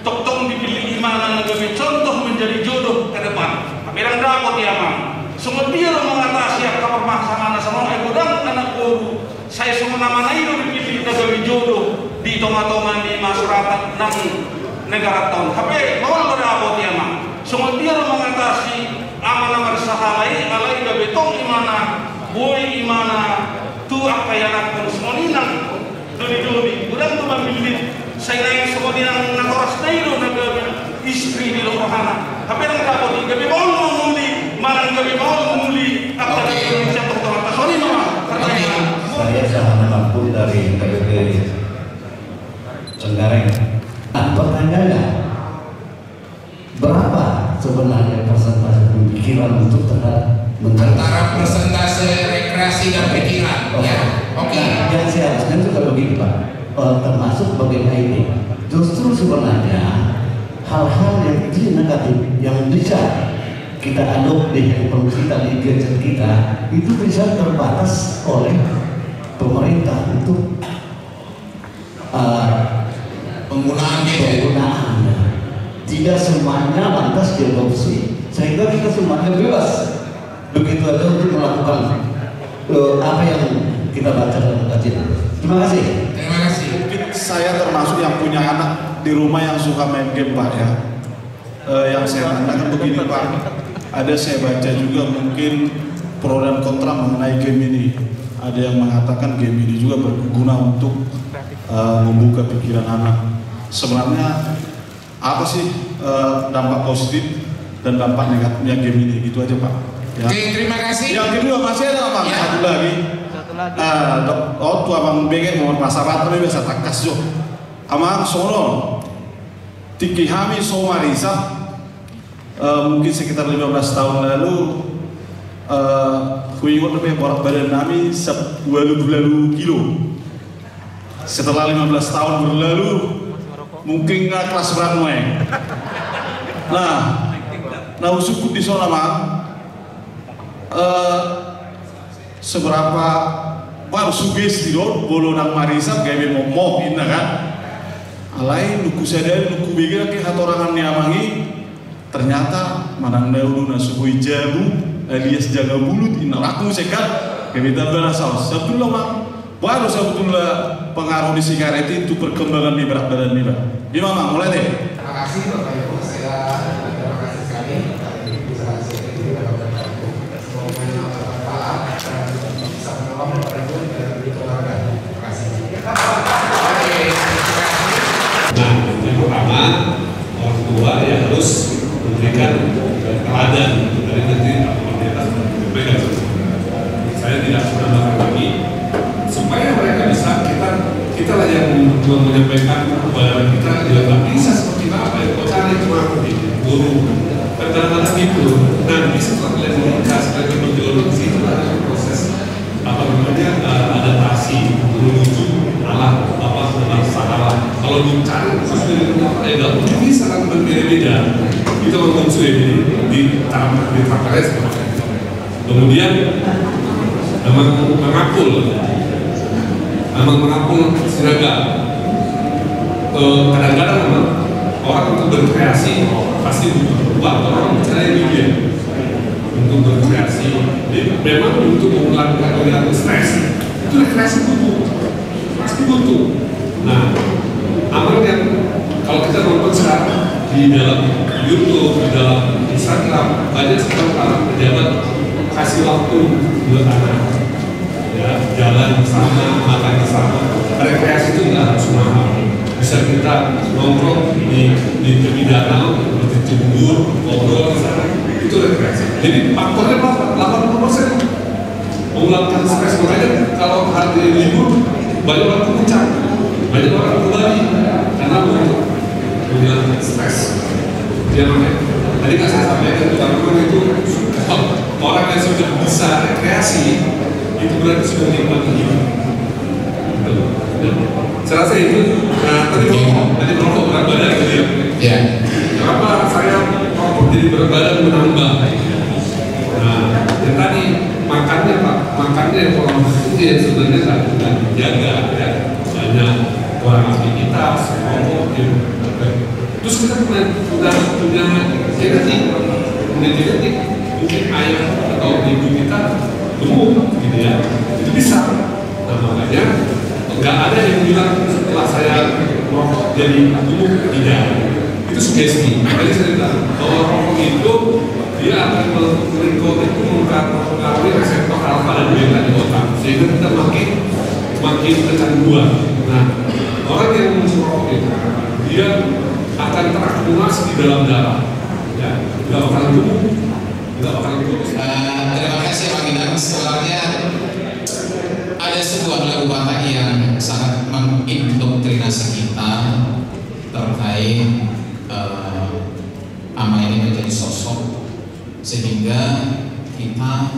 tong dipilih imanan sebagai contoh menjadi jodoh ke depan. Berang dapat ya mang. Semua dia mengatasi apa permasalahan sama godang anak guru. Saya semua nama itu dipilih sebagai jodoh di tengah-tengah di masyarakat nang negara tahun. Tapi mau berdapat ya mang. Semua dia mengatasi aman-aman sahalai alai gabe tong imana, boy imana, tu apa yang aku semua ninang duri-duri. Godang tu memilih saya yang semua yang nakoras nairo naga istri di rohana. Apa yang dapat gabi mau muli, malang gabi mau muli. Apa yang bisa tertawa? Sorry mama. Saya sangat mampu dari KBP Cengkareng. Pertanyaannya, berapa sebenarnya persentase pemikiran untuk terhadap antara persentase rekreasi dan pikiran? Ya, oke. Yang seharusnya juga begini Pak. Termasuk bagaimana ini justru sebenarnya hal-hal yang negatif yang bisa kita adop di handphone kita, di gadget kita itu bisa terbatas oleh pemerintah untuk penggunaannya. Tidak semuanya lantas diadopsi sehingga kita semuanya bebas begitu aja untuk melakukan apa yang kita baca dalam kajian. Terima kasih. Terima kasih. Mungkin saya termasuk yang punya anak di rumah yang suka main game Pak ya. Yang saya tanyakan begini Pak, ada saya baca juga mungkin pro dan kontra mengenai game ini. Ada yang mengatakan game ini juga berguna untuk membuka pikiran anak. Sebenarnya apa sih dampak positif dan dampak negatifnya game ini? Gitu aja Pak. Ya. Oke, terima kasih. Yang kedua masih ada Pak, ya. Satu lagi. Tua bang bege mau masalah tapi bisa takas jo. Amang sono tiki hami somarisa mungkin sekitar 15 tahun lalu kuingot lebih berat badan kami 20 kilo. Setelah 15 tahun berlalu mungkin nggak kelas berat nah usukut di sana mah seberapa baru sugesti dong bolo nang marisa gawe momok inna kan alai nuku sadar nuku bigira ke hatorangan niamangi ternyata manang daulu na suhui jamu alias jaga bulut inna laku sekat kita berasal sebetulnya mah baru sebetulnya pengaruh di sigaret itu perkembangan di berat badan ini Pak. Gimana mulai deh. Terima kasih Bapak Ibu, saya terima kasih sekali bisa hasil bisa menolong Bapak Ibu dari keluarga. Terima kasih. Oke, nah, yang pertama orang tua ya harus memberikan teladan dari nanti pemerintah berbeda. Saya menyampaikan kepada kita ya nggak bisa seperti apa ya, kok cari cuma guru kadang-kadang gitu. Nanti setelah kalian menikah, setelah kalian berjodoh, itu ada proses apa namanya adaptasi menuju Allah Allah. Kalau dicari khusus dari rumah ya nggak mungkin bisa kan berbeda-beda. Itu ngomong sudah di faktornya seperti itu. Kemudian mengakul seragam. Kadang-kadang memang orang untuk berkreasi pasti butuh uang, orang percaya dia untuk berkreasi. Jadi memang untuk melakukan kegiatan stres itu rekreasi butuh, pasti butuh. Nah, amal yang kalau kita nonton sekarang di dalam YouTube, di dalam Instagram, banyak sekali para pejabat kasih waktu buat anak, ya jalan bersama, makan bersama. Rekreasi itu nggak harus mahal. Bisa kita nongkrong di tepi danau, di Cibubur, ngobrol di sana, itu rekreasi. Jadi faktornya berapa? 80% menghilangkan stres. Makanya kalau hari libur banyak orang ke Puncak, banyak orang ke Bali, karena untuk menghilangkan stres. Dia namanya. Tadi kan saya sampaikan teman-teman itu orang yang sudah bisa rekreasi itu berarti sudah menikmati hidup. Saya rasa itu. Nah, tadi merokok berat badan gitu ya. Ya. Kenapa saya merokok jadi berat badan menambah? Nah, yang tadi makannya Pak, makannya pola makan yang sebenarnya tidak dijaga ya. Banyak kurang aktivitas, merokok gitu. Terus kita punya genetik, mungkin ayah atau ibu kita gemuk gitu ya, itu bisa. Nah makanya nggak ada yang bilang setelah saya merokok jadi gemuk, tidak. Itu sugesti. Makanya saya bilang bahwa rokok itu dia akan mempengaruhi reseptor alfa dan beta di otak, sehingga kita makin kecanduan. Nah orang yang merokok itu dia akan terakumulasi di dalam darah, ya, nggak bakalan gemuk, nggak bakalan kurus. Terima kasih Pak Ginar. Sebenarnya ada sebuah lagu Batak yang sangat mengindoktrinasi kita terkait ama ini menjadi sosok, sehingga kita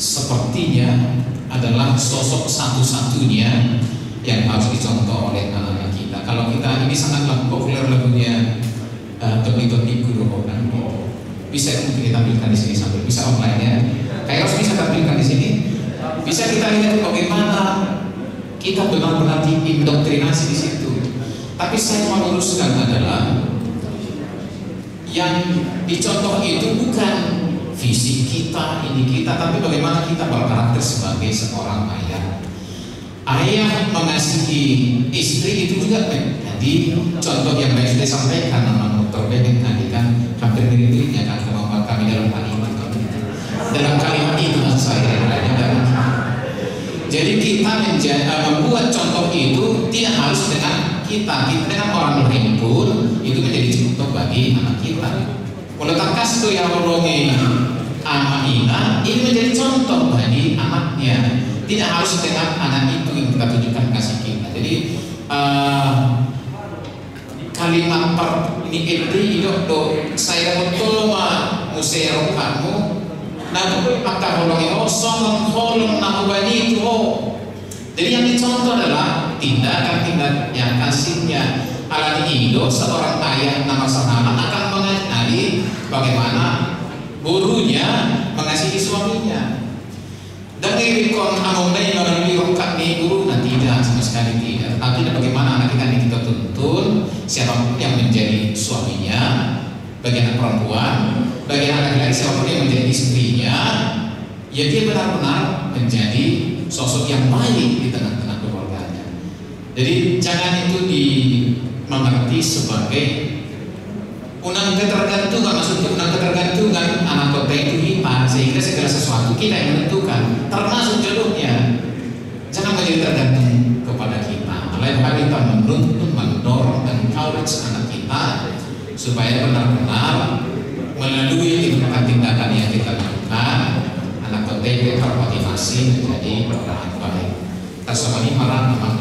sepertinya adalah sosok satu-satunya yang harus dicontoh oleh anak-anak kita. Kalau kita ini sangatlah populer lagunya Tebing-tebing Guru Orang, bisa mungkin ditampilkan di sini sambil bisa online ya. Kayak harus bisa tampilkan di sini. Bisa kita lihat bagaimana kita benar-benar diindoktrinasi di situ. Tapi saya mau luruskan adalah yang dicontoh itu bukan fisik kita, ini kita, tapi bagaimana kita berkarakter sebagai seorang ayah. Ayah mengasihi istri itu juga jadi contoh yang baik sudah disampaikan nama Dr. Bebek tadi kan hampir mirip-miripnya kan kemampuan kami dalam kalimat itu saya jadi kita membuat contoh itu tidak harus dengan kita dengan orang lain pun itu menjadi contoh bagi anak kita. Kalau tak kasih yang menolongi anak ini menjadi contoh bagi anaknya. Tidak harus dengan anak itu yang kita tunjukkan kasih kita. Jadi kalimat ini hidup saya betul museo kamu. Nah itu akan holongi osong holong nahu bani itu. Jadi yang dicontoh adalah tindakan yang kasihnya. Alani Indo seorang ayah nama Sanana akan mengajari bagaimana gurunya mengasihi suaminya. Dan irikon amonai melalui rongkat nih guru nanti tidak sama sekali tidak. Tapi bagaimana anak kita tuntun siapapun yang menjadi suaminya, bagi anak perempuan, bagi anak laki-laki siapapun yang menjadi istrinya, ya dia benar-benar menjadi sosok yang baik di tengah-tengah keluarganya. Jadi jangan itu dimengerti sebagai unang ketergantungan, maksudnya unang ketergantungan anak kota itu hitam sehingga segala sesuatu kita yang menentukan termasuk jodohnya. Jangan menjadi tergantung kepada kita. Lain hal kita menuntun, mendorong dan encourage anak kita supaya benar-benar melalui tindakan-tindakan yang kita lakukan anak kota itu termotivasi menjadi orang baik. Tersebut ini malah memang